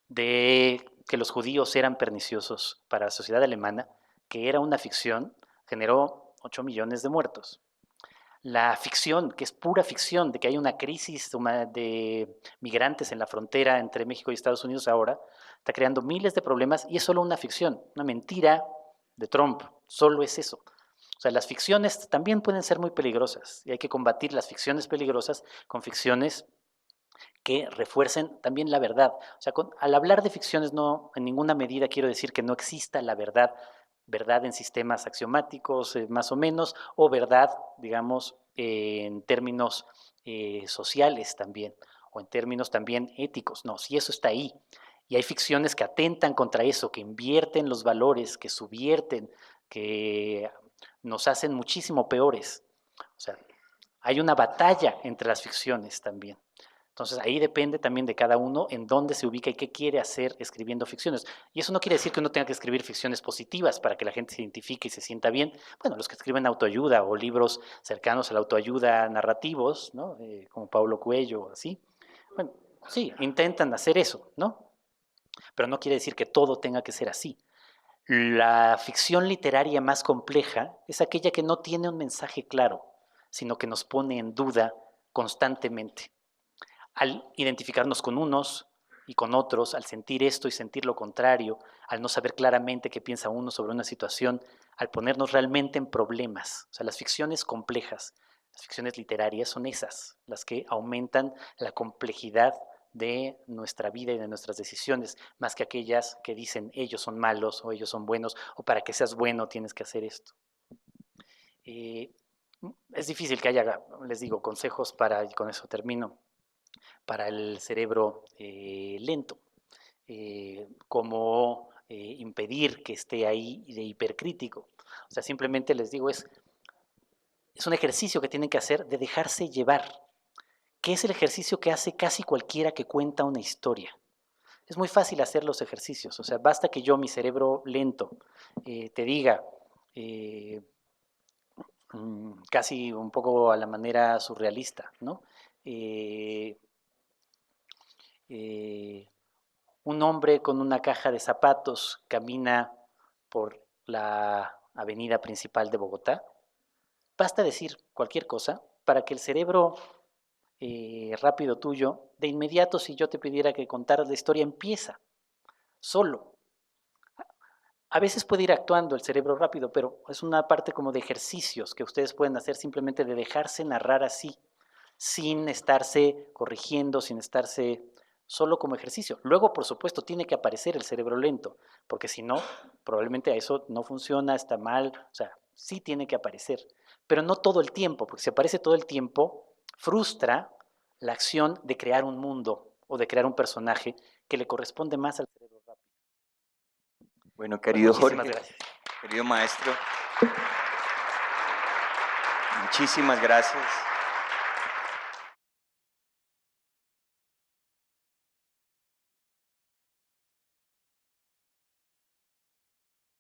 de que los judíos eran perniciosos para la sociedad alemana, que era una ficción, generó 8 millones de muertos. La ficción, que es pura ficción, de que hay una crisis de migrantes en la frontera entre México y Estados Unidos ahora, está creando miles de problemas y es solo una ficción, una mentira de Trump, solo es eso. O sea, las ficciones también pueden ser muy peligrosas y hay que combatir las ficciones peligrosas con ficciones que refuercen también la verdad. O sea, al hablar de ficciones no en ninguna medida quiero decir que no exista la verdad en sistemas axiomáticos más o menos, o verdad, digamos, en términos sociales también, o en términos también éticos. No, si eso está ahí. Y hay ficciones que atentan contra eso, que invierten los valores, que subvierten, que nos hacen muchísimo peores. O sea, hay una batalla entre las ficciones también. Entonces ahí depende también de cada uno en dónde se ubica y qué quiere hacer escribiendo ficciones. Y eso no quiere decir que uno tenga que escribir ficciones positivas para que la gente se identifique y se sienta bien. Bueno, los que escriben autoayuda o libros cercanos a la autoayuda narrativos, ¿no? Como Paulo Coelho, así. Bueno, sí, intentan hacer eso, ¿no? Pero no quiere decir que todo tenga que ser así. La ficción literaria más compleja es aquella que no tiene un mensaje claro, sino que nos pone en duda constantemente. Al identificarnos con unos y con otros, al sentir esto y sentir lo contrario, al no saber claramente qué piensa uno sobre una situación, al ponernos realmente en problemas. O sea, las ficciones complejas, las ficciones literarias son esas, las que aumentan la complejidad de nuestra vida y de nuestras decisiones, más que aquellas que dicen ellos son malos o ellos son buenos, o para que seas bueno tienes que hacer esto. Es difícil que haya, les digo, consejos para, y con eso termino, para el cerebro lento, como impedir que esté ahí de hipercrítico. O sea, simplemente les digo, es un ejercicio que tienen que hacer de dejarse llevar, que es el ejercicio que hace casi cualquiera que cuenta una historia. Es muy fácil hacer los ejercicios, o sea, basta que yo, mi cerebro lento, te diga, casi un poco a la manera surrealista, ¿no? Un hombre con una caja de zapatos camina por la avenida principal de Bogotá. Basta decir cualquier cosa para que el cerebro rápido tuyo, de inmediato, si yo te pidiera que contaras la historia, empieza solo. A veces puede ir actuando el cerebro rápido, pero es una parte como de ejercicios que ustedes pueden hacer simplemente de dejarse narrar así, sin estarse corrigiendo, sin estarse solo como ejercicio. Luego, por supuesto, tiene que aparecer el cerebro lento, porque si no, probablemente a eso no funciona, está mal, o sea, sí tiene que aparecer, pero no todo el tiempo, porque si aparece todo el tiempo, frustra la acción de crear un mundo o de crear un personaje que le corresponde más al cerebro rápido.
Bueno, querido Jorge,
gracias.
querido maestro, muchísimas gracias.